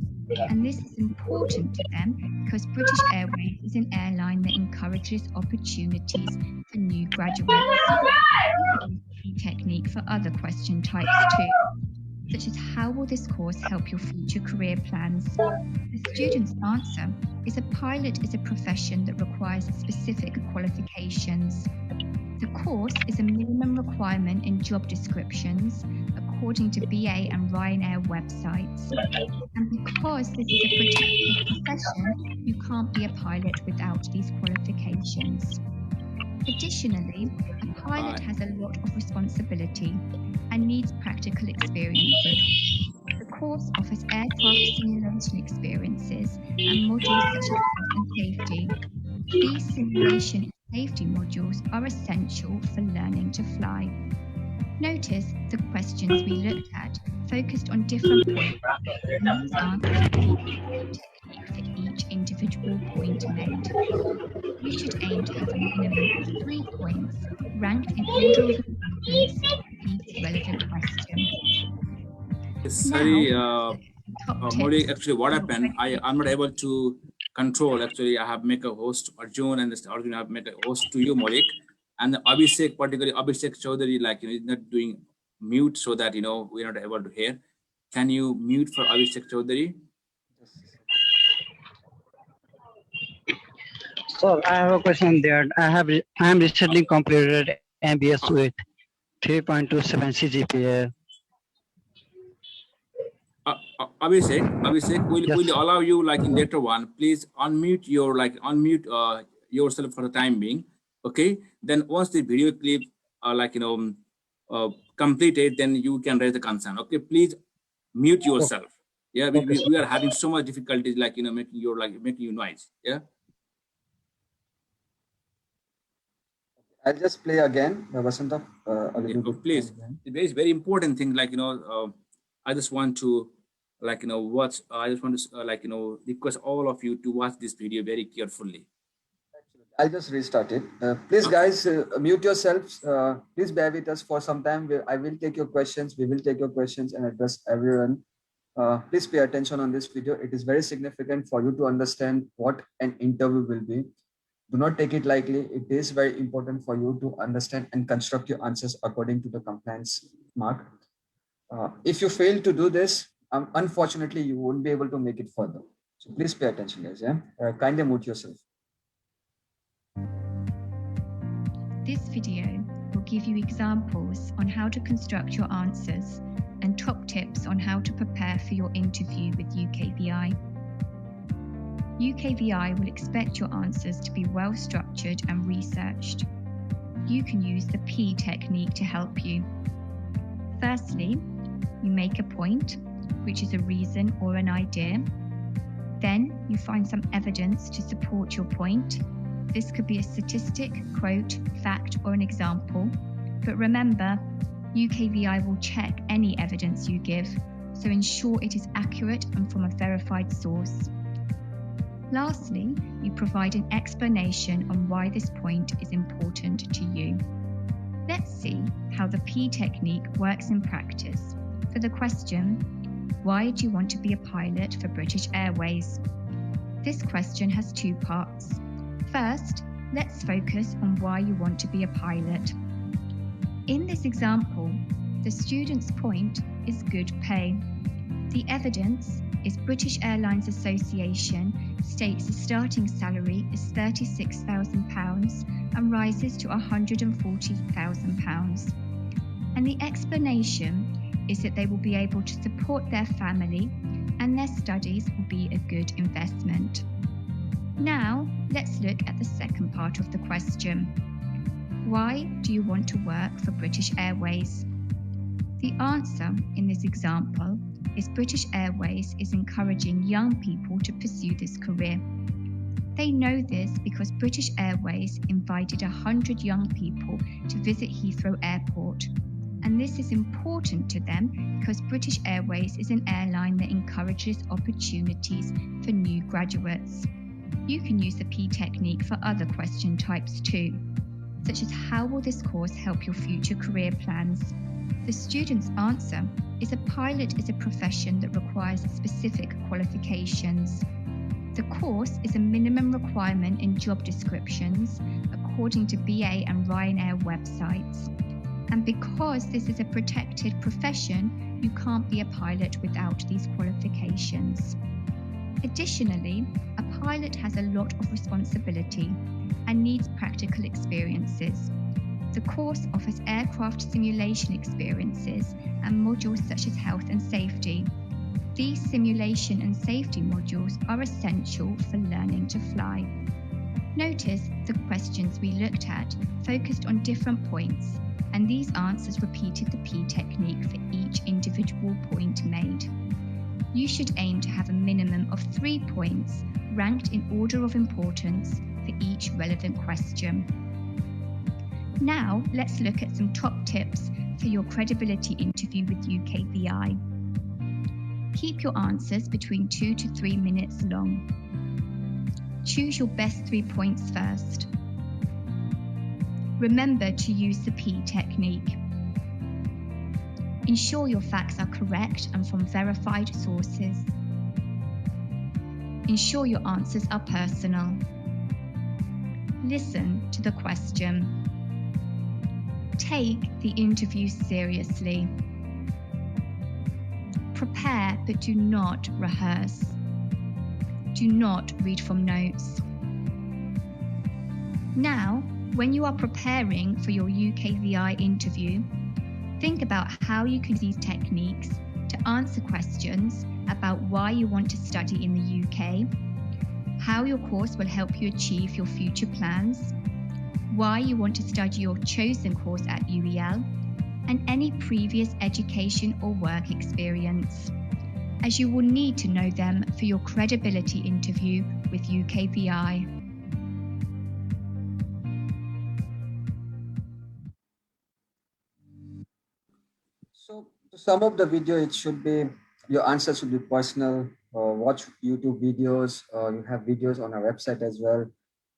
And this is important to them because British Airways is an airline that encourages opportunities for new graduates. Technique for other question types too, such as how will this course help your future career plans? The student's answer is a pilot is a profession that requires specific qualifications. The course is a minimum requirement in job descriptions according to BA and Ryanair websites. And because this is a protected profession, you can't be a pilot without these qualifications. Additionally, a pilot has a lot of responsibility and needs practical experiences. The course offers aircraft simulation experiences and modules such as health and safety. These simulation and safety modules are essential for learning to fly. Notice the questions we looked at focused on different points, and these answers technique for each individual point made. You should aim to have a minimum of 3 points ranked in order of importance for each relevant question. Sorry, Top Modi, tips. actually what happened, I'm not able to control. Actually, I have make a host Arjun, and this Arjun have make a host to you, Maulik. And Abhishek, particularly Abhishek Chaudhary, like, you know, is not doing mute, so that, you know, we're not able to hear. Can you mute for Abhishek Chaudhary? So I have a question there. I am recently completed MBS with 3.27 CGPA. Abhishek, Yes, will allow you, like, in later one, please unmute your, yourself for the time being. Okay, then once the video clip completed, then you can raise the concern. Okay, please mute yourself. Yeah, we are having so much difficulties, like, you know, making you noise. Yeah. I'll just play again the Vasanta. Please, it's very important thing, like, you know, I just want to, like, you know, watch. I just want to request all of you to watch this video very carefully. I'll just restart it. Please, guys, mute yourselves. Please bear with us for some time. I will take your questions. We will take your questions and address everyone. Please pay attention on this video. It is very significant for you to understand what an interview will be. Do not take it lightly. It is very important for you to understand and construct your answers according to the compliance mark. If you fail to do this, unfortunately, you won't be able to make it further. So please pay attention, guys. Yeah, kindly mute yourself. This video will give you examples on how to construct your answers and top tips on how to prepare for your interview with UKVI. UKVI will expect your answers to be well structured and researched. You can use the P technique to help you. Firstly, you make a point, which is a reason or an idea. Then you find some evidence to support your point. This could be a statistic, quote, fact, or an example. But remember, UKVI will check any evidence you give, so ensure it is accurate and from a verified source. Lastly, you provide an explanation on why this point is important to you. Let's see how the P technique works in practice. For the question, why do you want to be a pilot for British Airways? This question has 2 parts. First, let's focus on why you want to be a pilot. In this example, the student's point is good pay. The evidence is British Airlines Association states the starting salary is £36,000 and rises to £140,000. And the explanation is that they will be able to support their family and their studies will be a good investment. Now, let's look at the second part of the question. Why do you want to work for British Airways? The answer in this example is British Airways is encouraging young people to pursue this career. They know this because British Airways invited 100 young people to visit Heathrow Airport. And this is important to them because British Airways is an airline that encourages opportunities for new graduates. You can use the P technique for other question types too, such as how will this course help your future career plans? The student's answer is a pilot is a profession that requires specific qualifications. The course is a minimum requirement in job descriptions according to BA and Ryanair websites. And because this is a protected profession, you can't be a pilot without these qualifications. Additionally, a pilot has a lot of responsibility and needs practical experiences. The course offers aircraft simulation experiences and modules such as health and safety. These simulation and safety modules are essential for learning to fly. Notice the questions we looked at focused on different points, and these answers repeated the P technique for each individual point made. You should aim to have a minimum of 3 points ranked in order of importance for each relevant question. Now, let's look at some top tips for your credibility interview with UKVI. Keep your answers between 2 to 3 minutes long. Choose your best 3 points first. Remember to use the P technique. Ensure your facts are correct and from verified sources. Ensure your answers are personal. Listen to the question. Take the interview seriously. Prepare but do not rehearse. Do not read from notes. Now, when you are preparing for your UKVI interview, think about how you can use these techniques to answer questions about why you want to study in the UK, how your course will help you achieve your future plans, why you want to study your chosen course at UEL, and any previous education or work experience, as you will need to know them for your credibility interview with UKVI. So to sum up the video, it should be, your answers should be personal, watch YouTube videos, you have videos on our website as well,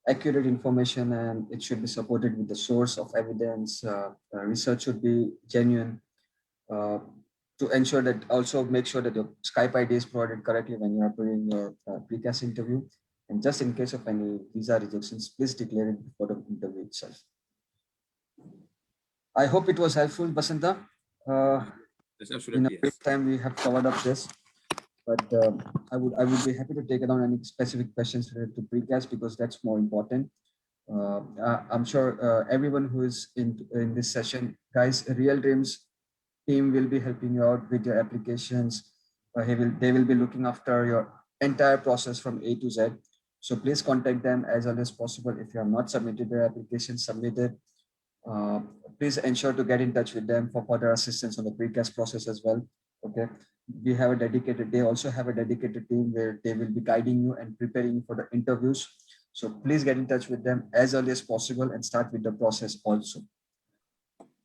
accurate information, and it should be supported with the source of evidence. Research should be genuine. To ensure that, also make sure that your Skype ID is provided correctly when you are doing your precast interview. And just in case of any visa rejections, please declare it before the interview itself. I hope it was helpful, Basanta. Yes, In a absolutely. brief Yes. time, we have covered up this, but I would be happy to take on any specific questions related to precast, because that's more important. I'm sure everyone who is in this session, guys, Real Dreams team will be helping you out with your applications. They will be looking after your entire process from A to Z. So please contact them as early as possible. If you have not submitted your application, submit it. Please ensure to get in touch with them for further assistance on the precast process as well. Okay, they also have a dedicated team where they will be guiding you and preparing you for the interviews. So please get in touch with them as early as possible and start with the process also.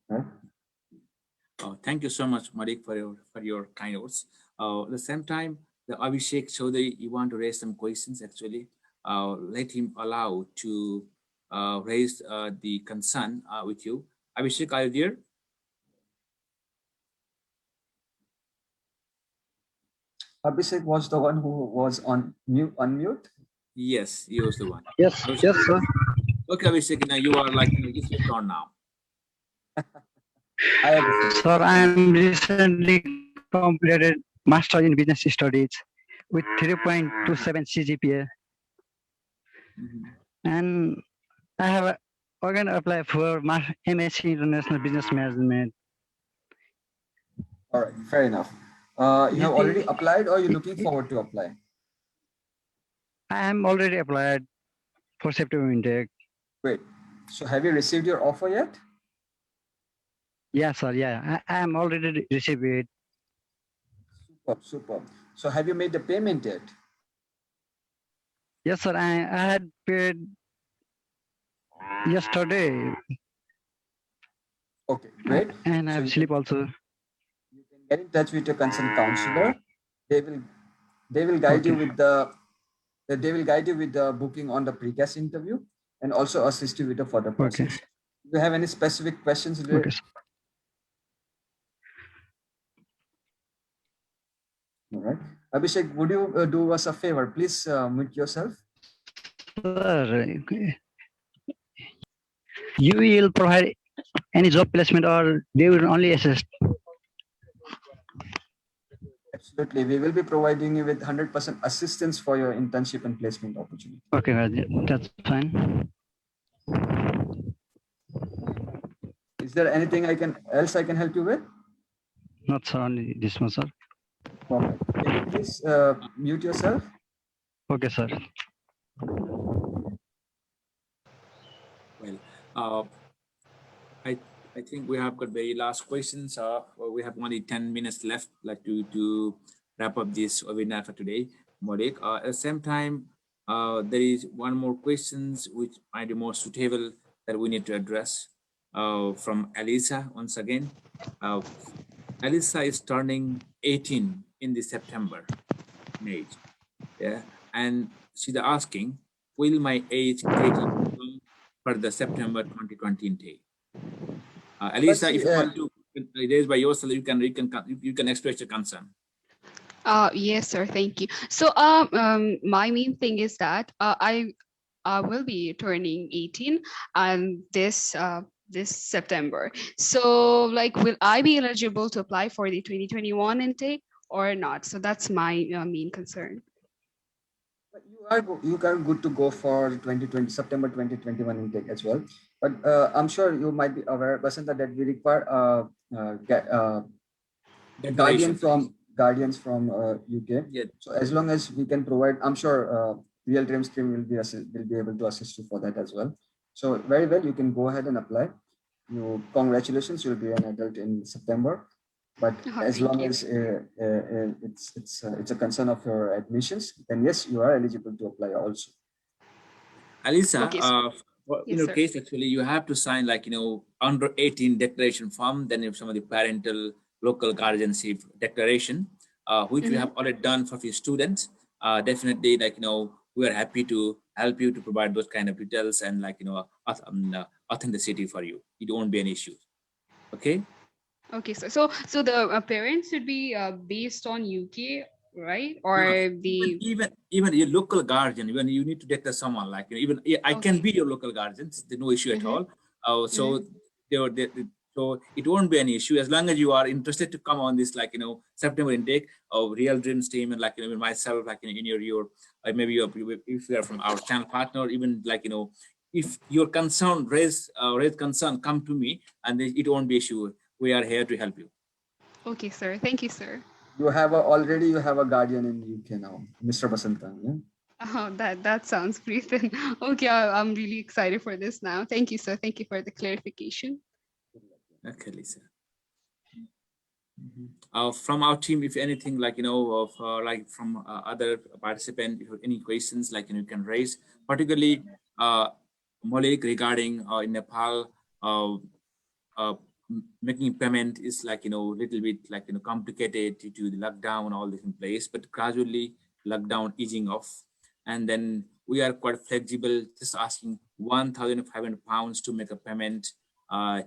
Right? Oh, thank you so much, Marik, for your kind words. At the same time, the Abhishek Chaudhary, you want to raise some questions actually. Let him allow to raise the concern with you. Abhishek, are you there? Abhishek was the one who was on mute, unmute. Yes, he was the one. Yes, Abhishek, yes, sir. okay, Abhishek, now you are like, it's your turn now. Sir, I am recently completed Master in Business Studies with 3.27 CGPA, and I have again applied for MSc International Business Management. All right, fair enough. You have already applied, or you're looking forward to apply? I am already applied for September intake. Great. So have you received your offer yet? Yes, sir. Yeah, I am already received it. Super, super. So have you made the payment yet? Yes, sir. I had paid yesterday. Okay, great. And I have sleep also. You can get in touch with your concerned counselor. They will guide you with the booking on the precast interview, and also assist you with the further process. Okay. Do you have any specific questions? Okay. All right. Abhishek, would you do us a favor? Please mute yourself. Sir, you will provide any job placement, or they will only assist? Absolutely. We will be providing you with 100% assistance for your internship and placement opportunity. Okay, that's fine. Is there anything else I can help you with? Not sir, only this one, sir. Perfect. Can you please mute yourself? Okay, sir. Uh, I I think we have got very last questions. We have only 10 minutes left, like to wrap up this webinar for today, Modik. At the same time, there is one more questions which might be more suitable that we need to address. From Elisa once again. Uh, Elisa is turning 18 in the September age. Yeah, and she's asking, will my age get income for the September 2020 intake? Elisa, if you want to raise by yourself, you can express your concern. Yes, sir. Thank you. So, my main thing is that I will be turning 18 and this September. So, like, will I be eligible to apply for the 2021 intake or not? So that's my main concern. You are good to go for 2020 September 2021 intake as well. But I'm sure you might be aware, Basanta, that we require guardians from UK. Yeah. So as long as we can provide, I'm sure Real Dream Stream will be able to assist you for that as well. So very well, you can go ahead and apply. Congratulations, you'll be an adult in September. But as long as it's a concern of your admissions, then yes, you are eligible to apply also. Alisa, Okay, in your case, actually, you have to sign under 18 declaration form. Then if some of the parental local guardianship declaration, which we have already done for your students. Definitely, we are happy to help you to provide those kind of details and authenticity for you. It won't be an issue. Okay. Okay, so the parents should be based on UK, right? Or even your local guardian, even you need to declare someone I can be your local guardian. There's no issue at all. So so it won't be an issue as long as you are interested to come on this September intake of Real Dreams team and even myself in your maybe if you are from our channel partner, even if your concern raise concern, come to me and it won't be issue. We are here to help you. Okay, sir. Thank you, sir. You have already a guardian in UK now, Mr. Basanta. Yeah? Oh, that sounds great. Then okay, I'm really excited for this now. Thank you, sir. Thank you for the clarification. Okay, Lisa. From our team, if anything from other participant, if you have any questions you can raise, particularly Malik regarding in Nepal. Making payment is little bit complicated due to the lockdown, all this in place, but gradually lockdown easing off, and then we are quite flexible, just asking £1,500 to make a payment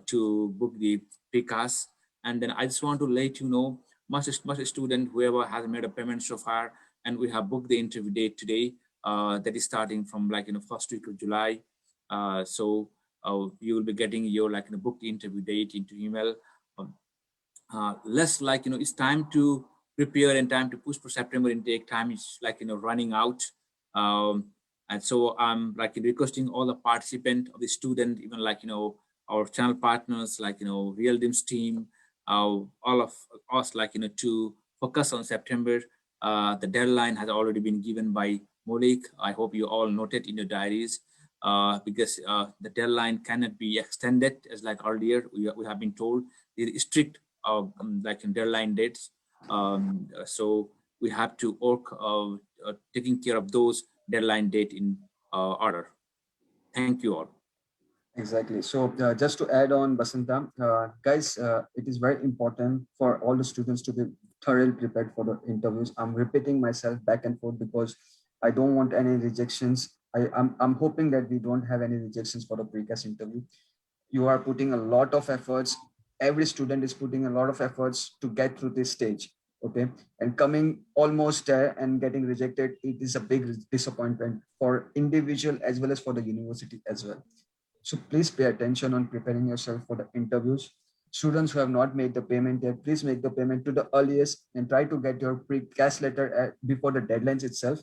to book the PCAS. And then I just want to let you know, most student whoever has made a payment so far, and we have booked the interview date today, that is starting from first week of July. So you will be getting your booked interview date into email. Less it's time to prepare and time to push for September intake. Time is running out, and so I'm requesting all the participant of the student, even our channel partners, Real Dreams team, all of us to focus on September. The deadline has already been given by Malik. I hope you all noted in your diaries. Because the deadline cannot be extended as earlier we have been told. There is strict deadline dates, so we have to work taking care of those deadline date in order. Thank you all. Exactly. So just to add on, Basanta, guys, it is very important for all the students to be thoroughly prepared for the interviews. I'm repeating myself back and forth because I don't want any rejections. I'm hoping that we don't have any rejections for the precast interview. You are putting a lot of efforts. Every student is putting a lot of efforts to get through this stage. Okay. And coming almost there and getting rejected, it is a big disappointment for individual as well as for the university as well. So please pay attention on preparing yourself for the interviews. Students who have not made the payment yet, please make the payment to the earliest and try to get your precast letter before the deadlines itself.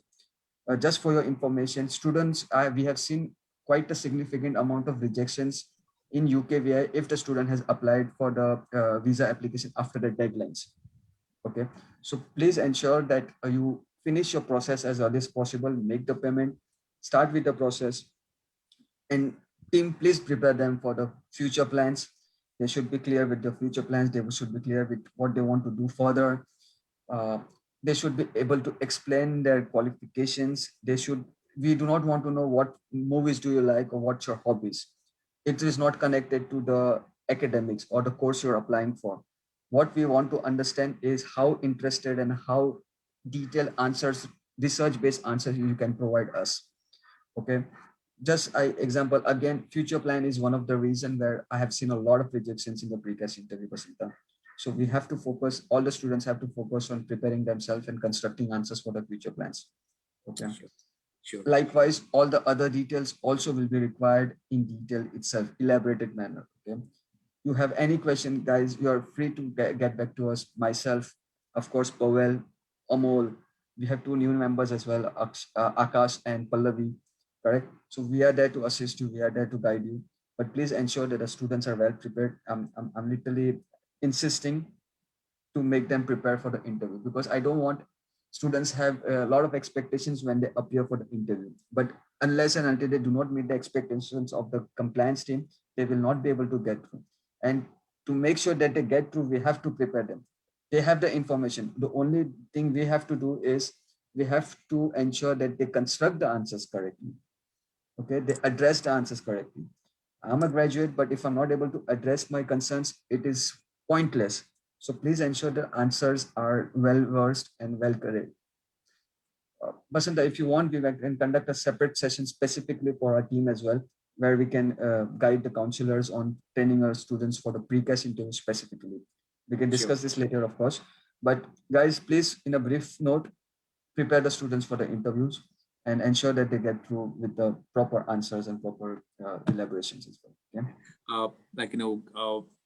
Just for your information, students, we have seen quite a significant amount of rejections in UK where if the student has applied for the visa application after the deadlines. Okay, so please ensure that you finish your process as early as possible, make the payment, start with the process, and team, please prepare them for the future plans. They should be clear with the future plans. They should be clear with what they want to do further. Uh, they should be able to explain their qualifications. We do not want to know what movies do you like or what's your hobbies. It is not connected to the academics or the course you're applying for. What we want to understand is how interested and how detailed answers, research-based answers you can provide us. Okay. Just example again, future plan is one of the reason where I have seen a lot of rejections in the precast interview, Basita. So we have to focus, all the students have to focus on preparing themselves and constructing answers for the future plans. Okay. Sure. Likewise, all the other details also will be required in detail itself, elaborated manner. Okay. You have any question, guys, you are free to get back to us. Myself, of course, Powell, Amol. We have 2 new members as well, Akash and Pallavi. Correct. So we are there to assist you. We are there to guide you. But please ensure that the students are well prepared. I'm literally insisting to make them prepare for the interview, because I don't want students have a lot of expectations when they appear for the interview. But unless and until they do not meet the expectations of the compliance team, they will not be able to get through. And to make sure that they get through, we have to prepare them. They have the information. The only thing we have to do is we have to ensure that they construct the answers correctly. Okay, they address the answers correctly. I'm a graduate, but if I'm not able to address my concerns, it is pointless. So please ensure the answers are well versed and well correct. Basanta, if you want, we can conduct a separate session specifically for our team as well, where we can guide the counselors on training our students for the precast interview specifically. We can discuss this later, of course. But guys, please, in a brief note, prepare the students for the interviews and ensure that they get through with the proper answers and proper elaborations as well. Okay?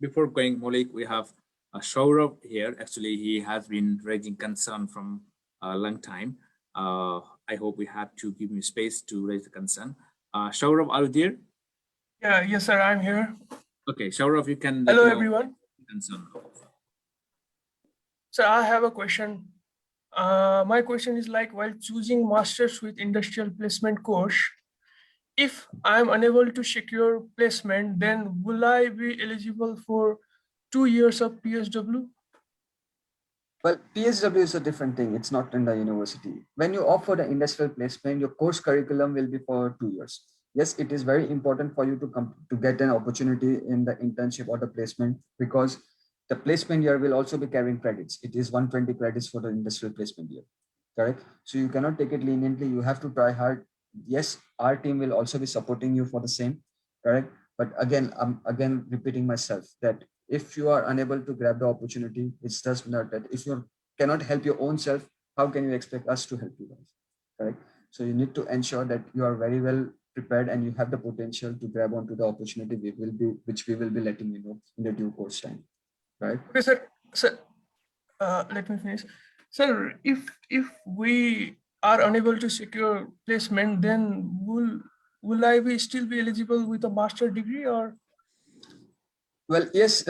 Before going, Malik, we have Saurabh here. Actually, he has been raising concern from a long time. I hope we have to give him space to raise the concern. Saurabh, are you there? Yeah, yes, sir, I'm here. Okay, Saurabh, you can. Hello, everyone. Concern. Sir, I have a question. My question is like, while choosing masters with industrial placement course, if I'm unable to secure placement, then will I be eligible for 2 years of PSW? Well, PSW is a different thing. It's not in the university. When you offer the industrial placement, your course curriculum will be for 2 years. Yes, it is very important for you to get an opportunity in the internship or the placement, because the placement year will also be carrying credits. It is 120 credits for the industrial placement year, correct? So you cannot take it leniently. You have to try hard. Yes, our team will also be supporting you for the same, correct? But again, I'm again repeating myself that if you are unable to grab the opportunity, it's just not that. If you cannot help your own self, how can you expect us to help you guys, correct? So you need to ensure that you are very well prepared and you have the potential to grab onto the opportunity which we will be letting you know in the due course time. Right. Okay, sir. Let me finish. Sir, if we are unable to secure placement, then will I still be eligible with a master's degree or? Well, yes,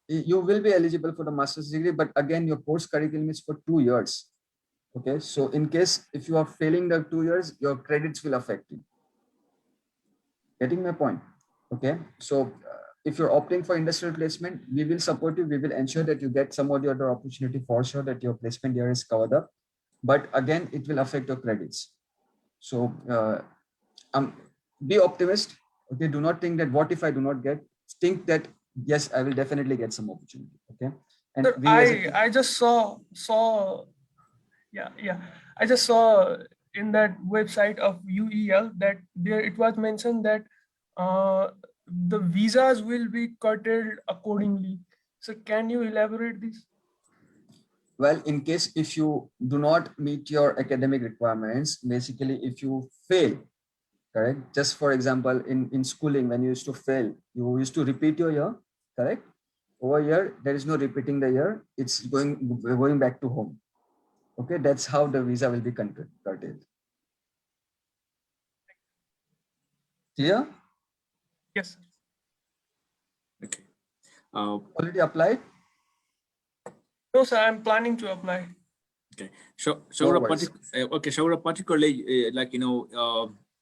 you will be eligible for the master's degree, but again, your course curriculum is for 2 years. Okay, so in case if you are failing the 2 years, your credits will affect you. Getting my point? Okay, so if you're opting for industrial placement, we will support you. We will ensure that you get some or the other opportunity for sure, that your placement year is covered up. But again, it will affect your credits. So be optimist. Okay, do not think that what if I do not get. Think that yes, I will definitely get some opportunity. Okay, and sir, I just saw yeah, I just saw in that website of UEL that there it was mentioned that the visas will be curtailed accordingly. So can you elaborate this? Well, in case if you do not meet your academic requirements, basically if you fail, correct? Just for example, in schooling, when you used to fail, you used to repeat your year, correct? Over here, there is no repeating the year. It's going back to home. Okay, that's how the visa will be curtailed. Clear? Yes. Okay. Already applied? No, sir, I'm planning to apply. Okay. So particularly,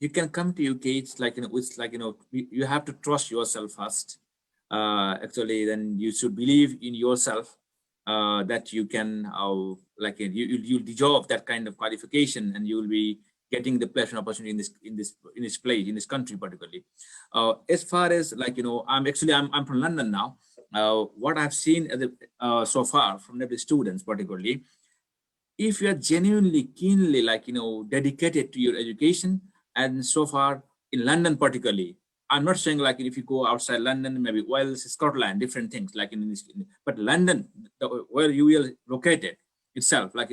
you can come to UK. It's like, it's like, you have to trust yourself first. Actually, then you should believe in yourself, that you can, like you deserve that kind of qualification, and you will be getting the pleasure opportunity in this place, in this country particularly. As far as like, I'm from London now. What I've seen so far from the students particularly, if you are genuinely keenly like, dedicated to your education, and so far in London particularly, I'm not saying like if you go outside London, maybe Wales, Scotland, different things like but London, where you will located itself, like,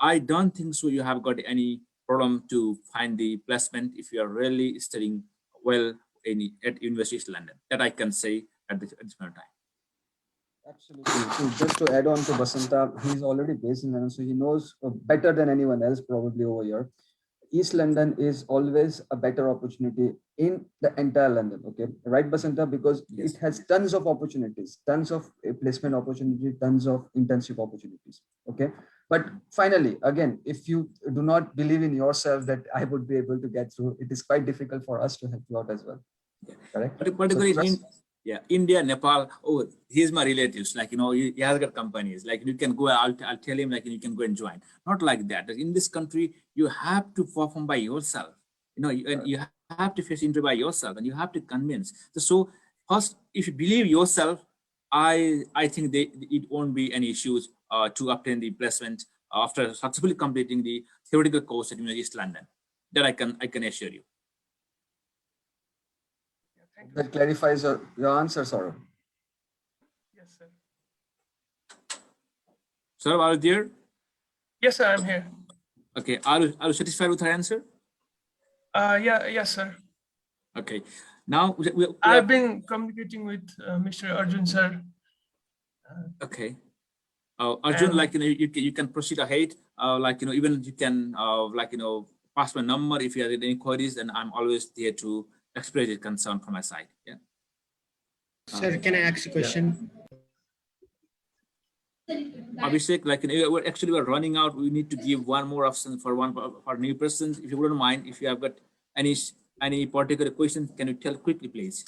I don't think so you have got any problem to find the placement if you are really studying well at University of London. That I can say at this point of time. Absolutely. So just to add on to Basanta, he's already based in London, so he knows better than anyone else probably over here. East London is always a better opportunity in the entire London. Okay, right, Basanta? Because Yes. it has tons of opportunities, tons of placement opportunity, tons of internship opportunities. Okay, but finally, again, if you do not believe in yourself that I would be able to get through, it is quite difficult for us to help you out as well. Correct. Particularly So in India, Nepal. Oh, here's my relatives. Like, he has got companies. Like, you can go. I'll tell him like you can go and join. Not like that. In this country, you have to perform by yourself. And you have to face interview by yourself, and you have to convince. So first, if you believe yourself, I think it won't be any issues to obtain the placement after successfully completing the theoretical course at University of East London. That I can assure you. that clarifies your answer, Saurabh. Yes, sir. Sir, are you there? Yes, sir, I'm here. Okay. Are you satisfied with her answer? Yes, sir. Okay. Now I've been communicating with Mr. Arjun, sir. Okay. Arjun, like, you can proceed ahead. Like, even you can pass my number if you have any queries, and I'm always there to express your concern from my side. Yeah. Sir, can I ask a question? Abhishek, like, we're running out. We need to give one more option for new persons. If you wouldn't mind, if you have got any particular questions, can you tell quickly, please?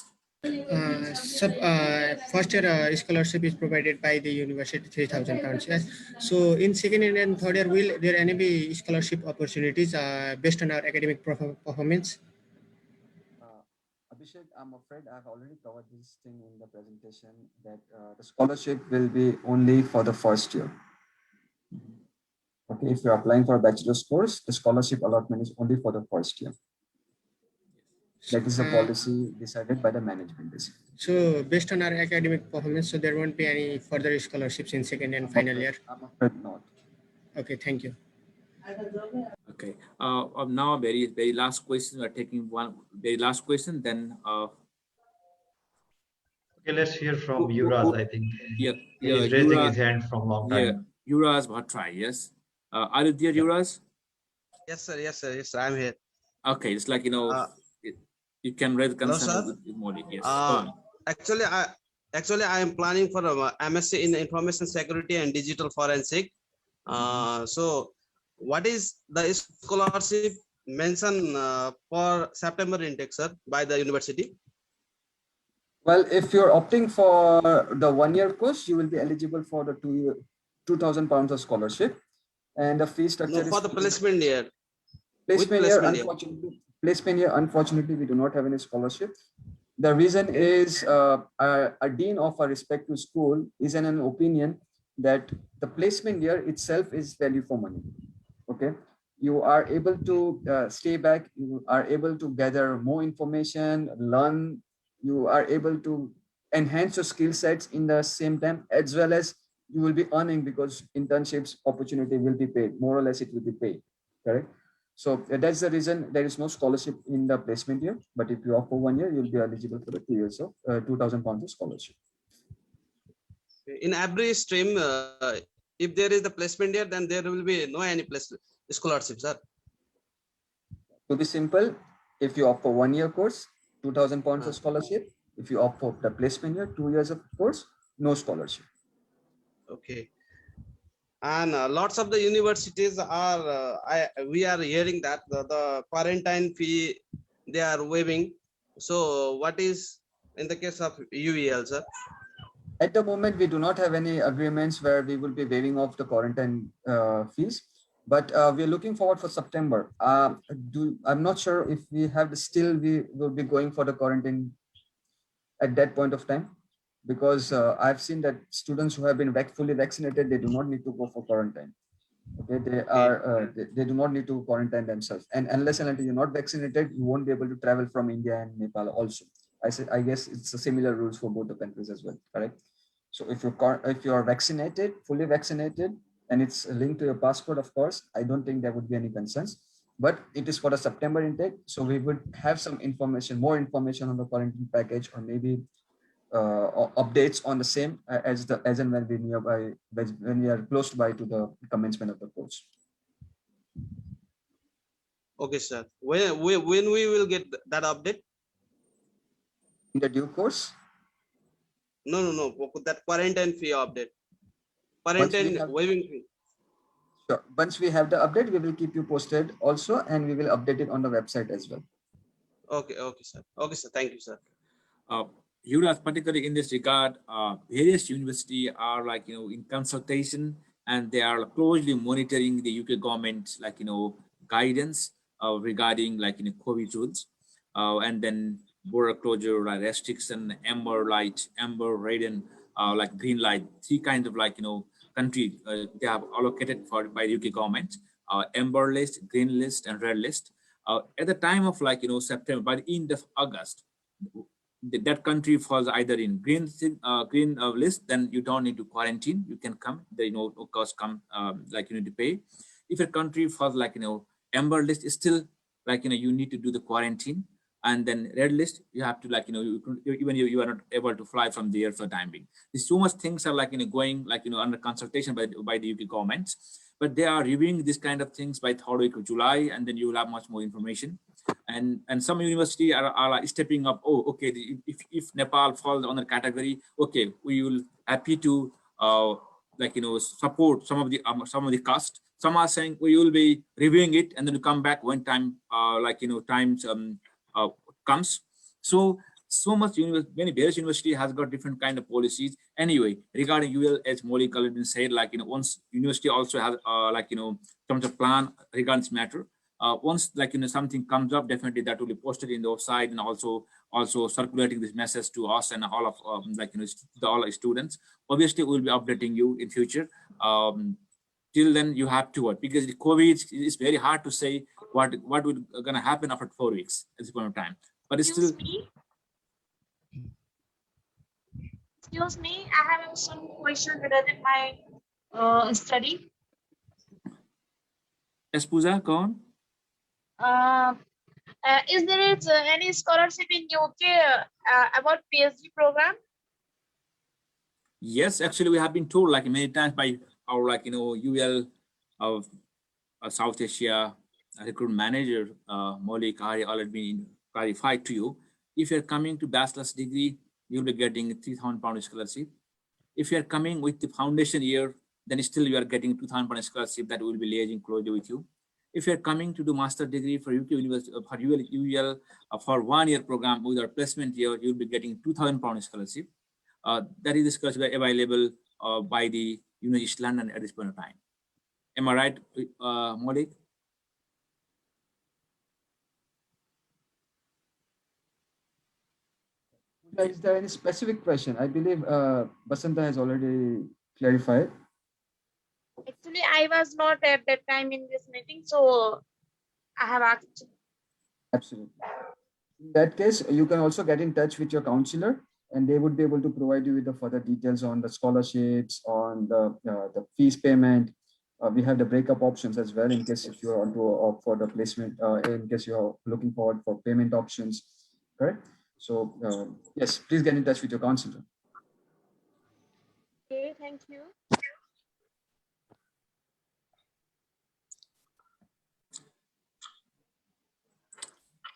First year scholarship is provided by the university, 3,000 pounds. Yes. So in second year and third year, will there any be scholarship opportunities based on our academic performance? Abhishek, I'm afraid I've already covered this thing in the presentation that the scholarship will be only for the first year. Okay, if you're applying for a bachelor's course, the scholarship allotment is only for the first year. That is a policy decided by the management. So based on our academic performance, so there won't be any further scholarships in second and final year? I'm afraid not. Okay, thank you. Okay. Now, very last question. We're taking one very last question. Then. Okay, let's hear from Yuvraj. I think yeah, he's raising his hand from long time. Yeah, Yuvraj Bhattrai. Yes. Are you there, Yuvraj? Yes, sir. Yes, sir. Yes, sir. I'm here. Okay, it's like, you can raise concern with Modi. Yes. Actually, I am planning for a MSc in Information Security and Digital Forensic. So, what is the scholarship mentioned for September intake, sir, by the university? Well, if you're opting for the one-year course, you will be eligible for the 2,000 pounds of scholarship, and the fee structure. No, for the placement year. Placement year, unfortunately, we do not have any scholarship. The reason is a dean of a respective school is in an opinion that the placement year itself is value for money. Okay, you are able to stay back, you are able to gather more information, learn, you are able to enhance your skill sets in the same time, as well as you will be earning because internships opportunity will be paid, more or less it will be paid, correct? So that's the reason there is no scholarship in the placement year, but if you offer 1 year, you'll be eligible for the 2 years of 2,000 pounds of scholarship. In every stream, if there is the placement year, then there will be no any scholarship, sir. To be simple, if you opt for 1 year course, 2,000 pounds of scholarship. If you opt for the placement year, 2 years of course, no scholarship. Okay. And lots of the universities are, we are hearing that the quarantine fee they are waiving. So what is in the case of UEL, sir? At the moment, we do not have any agreements where we will be waiving off the quarantine fees, but we are looking forward for September. I'm not sure if we have still we will be going for the quarantine at that point of time, because I've seen that students who have been fully vaccinated, they do not need to go for quarantine. Okay, they do not need to quarantine themselves, and unless and until you're not vaccinated, you won't be able to travel from India and Nepal also. I guess it's a similar rules for both the countries as well, correct? So if you are vaccinated, fully vaccinated, and it's linked to your passport, of course, I don't think there would be any concerns. But it is for the September intake, so we would have some information, more information on the quarantine package, or maybe updates on the same as and when we nearby, when we are close by to the commencement of the course. Okay, sir. When we will get that update? In the due course? No. That quarantine fee update. Quarantine waiving fee. Sure. Once we have the update, we will keep you posted also, and we will update it on the website as well. Okay, sir. Okay, sir. Thank you, sir. Yuvraj, particularly in this regard, various universities are in consultation, and they are closely monitoring the UK government guidance regarding COVID rules, and then border closure restriction, amber light, amber, red, and green light. Three kinds of country they have allocated by the UK government: amber list, green list, and red list. At the time of September, by the end of August, that country falls either in green list, then you don't need to quarantine. You can come. There no cost come you need to pay. If a country falls amber list, is still you need to do the quarantine. And then red list, you have to you are not able to fly from there for the time being. There's so much things are going under consultation by the UK government, but they are reviewing this kind of things by 3rd week of July, and then you will have much more information. And some universities are stepping up. Oh, okay, if Nepal falls on the category, okay, we will happy to support some of the cost. Some are saying we will be reviewing it and then come back when time times comes. So much many various university has got different kind of policies. Anyway, regarding UL, as Maulik already said, once university also has comes a plan regarding this matter. Once something comes up, definitely that will be posted in the website, and also circulating this message to us and all of all our students. Obviously, we'll be updating you in future. Till then, you have to work, because the COVID is very hard to say what would gonna happen after 4 weeks at this point of time. But it's still. Excuse me, I have some question regarding my study. Yes, Pooja, go on. Is there any scholarship in UK about PhD program? Yes, actually, we have been told many times by our UL of South Asia recruitment manager, Maulik already been clarified to you. If you're coming to bachelor's degree, you'll be getting £3,000 scholarship. If you're coming with the foundation year, then still you are getting £2,000 scholarship that will be liaising closely with you. If you're coming to do master degree for UK University, for UL for 1 year program with our placement year, you'll be getting £2,000 scholarship. That is the scholarship available by the University of East London at this point of time. Am I right, Maulik? Is there any specific question? I believe Basanta has already clarified. Actually, I was not at that time in this meeting, so I have asked. Absolutely. In that case, you can also get in touch with your counselor, and they would be able to provide you with the further details on the scholarships, on the fees payment. We have the breakup options as well, in case if you want to opt for the placement, in case you're looking forward for payment options, correct? So yes, please get in touch with your counselor. Okay, thank you.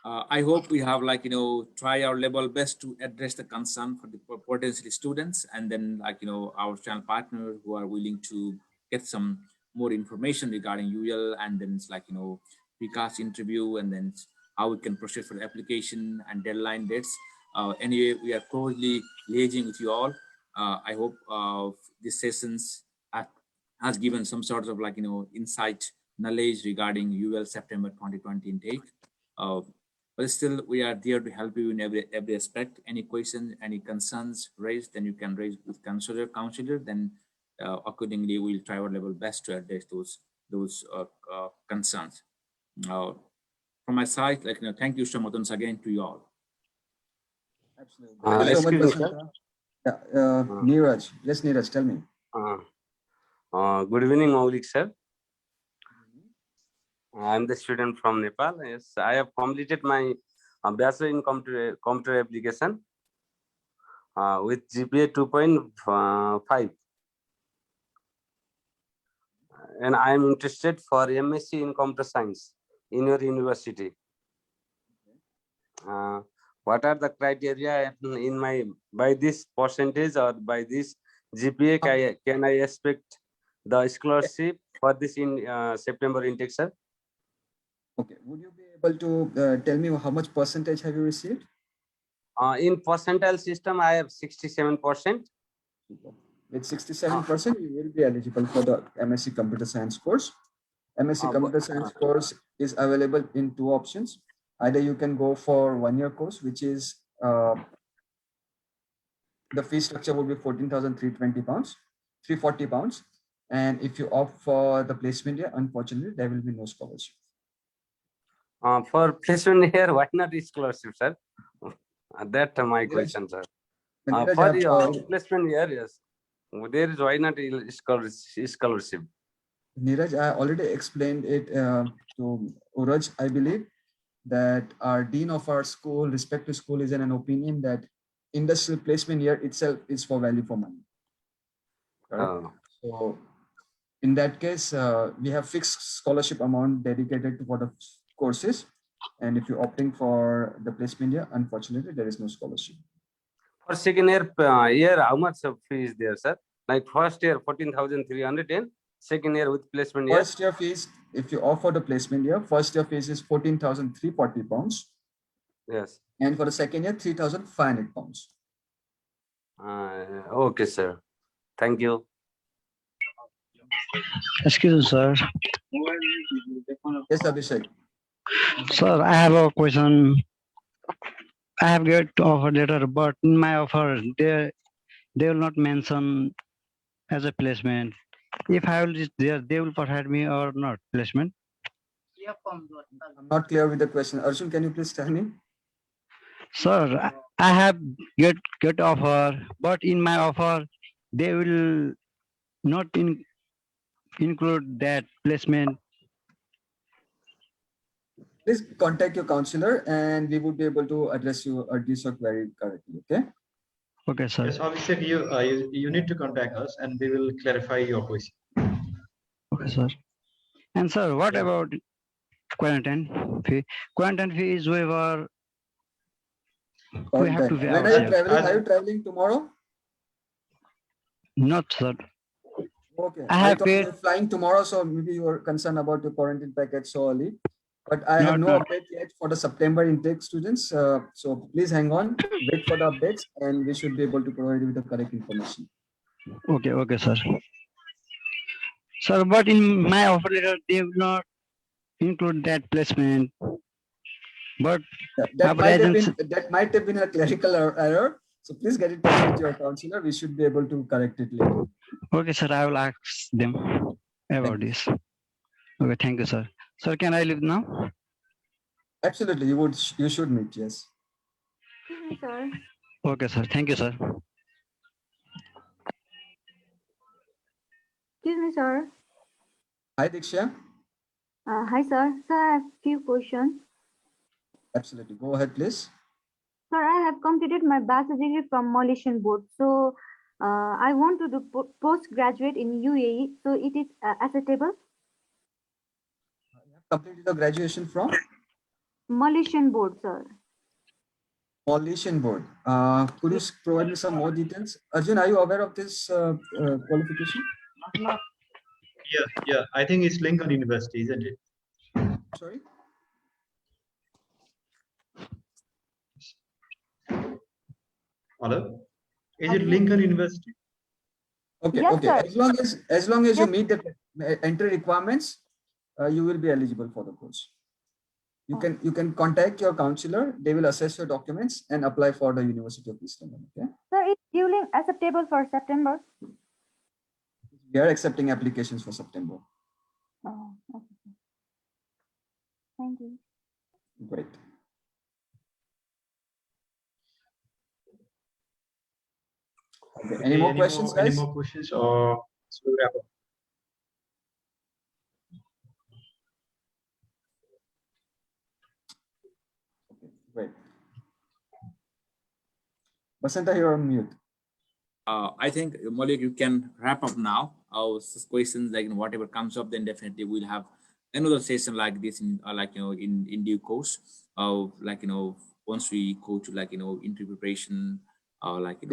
I hope we have try our level best to address the concern for the potential students, and then our channel partners who are willing to get some more information regarding UL, and then it's like, you know, precast interview, and then how we can proceed for the application and deadline dates. Anyway, we are closely liaising with you all. I hope these sessions has given some sort of like, you know, insight, knowledge regarding UL September 2020 intake. But still, we are there to help you in every aspect. Any questions, any concerns raised, then you can raise with counselor. Then accordingly, we'll try our level best to address those concerns. From my side, like, you know, thank you so much once again to you all. Absolutely. Thank you so much, Excuse me, sir. Basanta. Yeah, Neeraj. Yes, Neeraj, tell me. Good evening, Maulik sir. I'm the student from Nepal. Yes, I have completed my bachelor in computer application with GPA 2.5, and I am interested for MSc in computer science in your university. What are the criteria in my, by this percentage or by this GPA can I expect the scholarship for this in September intake, sir? Okay, would you be able to tell me how much percentage have you received? In percentile system, I have 67%. With 67%, you will be eligible for the MSc Computer Science course. MSc Computer Science course is available in two options. Either you can go for 1-year course, which is the fee structure will be 14,320 pounds, 340 pounds. And if you opt for the placement year, unfortunately, there will be no scholarship. For placement year, why not scholarship, sir? That's my question, sir. For your placement year, yes, there is why not scholarship. Neeraj, I already explained it to Uraj, I believe, that our dean of our school, respective school, is in an opinion that industrial placement year itself is for value for money. Right? So in that case, we have fixed scholarship amount dedicated for the courses. And if you're opting for the placement year, unfortunately, there is no scholarship. For second year, how much of fee is there, sir? Like first year, 14,300, and second year with placement year? First year fees, if you offer the placement year, first year fees is 14,340 pounds. Yes. And for the second year, 3,500 pounds. Okay, sir. Thank you. Excuse me, sir. Yes, Abhishek. Sir, I have a question. I have get offer letter, but in my offer, they will not mention as a placement. If I will reach there, they will provide me or not placement. I'm not clear with the question. Arjun, can you please tell me? Sir, I have get offer, but in my offer, they will not include that placement. Please contact your counselor and we would be able to address your query correctly, okay? Okay, sir. Yes, Abhishek, you need to contact us and we will clarify your question. Okay, sir. And sir, what about quarantine fee? Quarantine fee is waiver. We have to pay When are you traveling? Are you traveling tomorrow? Not, sir. Okay. I have thought paid. you were flying tomorrow, so maybe you were concerned about your quarantine package so early. But I have no update yet for the September intake students. So please hang on, wait for the updates, and we should be able to provide you with the correct information. Okay, okay, sir. Sir, but in my offer letter, they will not include that placement. But that might have been a clerical error. So please get in touch with your counselor. We should be able to correct it later. Okay, sir. I will ask them about this. Okay, thank you, sir. Sir, can I leave now? Absolutely, you should meet. Yes. Sir. Okay, sir. Thank you, sir. Excuse me, sir. Hi, Diksha. Hi, sir. Sir, I have few questions. Absolutely. Go ahead, please. Sir, I have completed my bachelor's degree from Malaysian board. So I want to do postgraduate in UAE. So it is acceptable? You have completed your graduation from? Malaysian board, sir. Malaysian board. Could you provide me some more details? Arjun, are you aware of this qualification? Yeah. I think it's Lincoln University, isn't it? Sorry. Hello. Is it Lincoln University? Okay. Yes, Okay. sir. As long as you Yes. meet the entry requirements, you will be eligible for the course. You can contact your counselor. They will assess your documents and apply for the University of East London. Okay. So it's duly acceptable for September. We are accepting applications for September. Oh, okay. Thank you. Great. Okay. Any more questions, guys? Any more questions or should we wrap up? Okay. Great. Basanta, you're on mute. I think Malik, you can wrap up now. Our questions, like whatever comes up, then definitely we'll have another session like this in in due course. Once we go to interview preparation,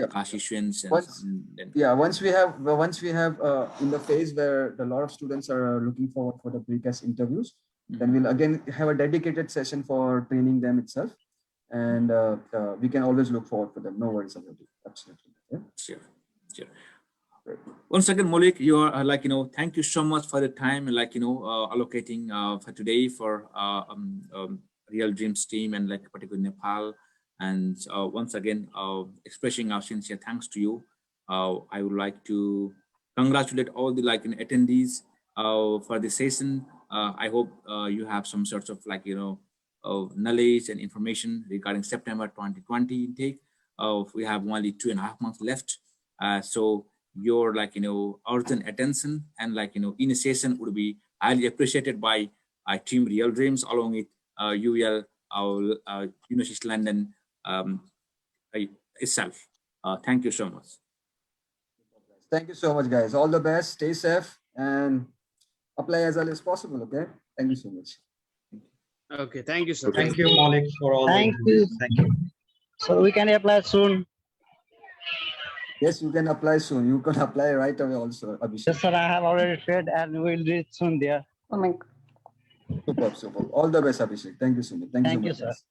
class issuance, and then Once we have in the phase where a lot of students are looking forward for the precast interviews, then we'll again have a dedicated session for training them itself, and we can always look forward for them. No worries about it. Absolutely. Yeah. Sure. Once again, Malik, you are thank you so much for the time, allocating for today for Real Dreams team and particularly Nepal. And once again, expressing our sincere thanks to you. I would like to congratulate all the attendees for the session. I hope you have some sorts of knowledge and information regarding September 2020 intake. We have only 2.5 months left. So your urgent attention and initiation would be highly appreciated by Team Real Dreams along with UEL, our University of London itself. Thank you so much. Thank you so much, guys. All the best. Stay safe and apply as early as possible. Okay. Thank you so much. Okay. Thank you, sir. Thank you, Malik, for all. Thank you. Thank you. So we can apply soon. Yes, you can apply soon. You can apply right away also, Abhishek. Yes, sir. I have already paid and we'll reach soon there. Superb. All the best, Abhishek. Thank you so much. Thank you so much. Sir.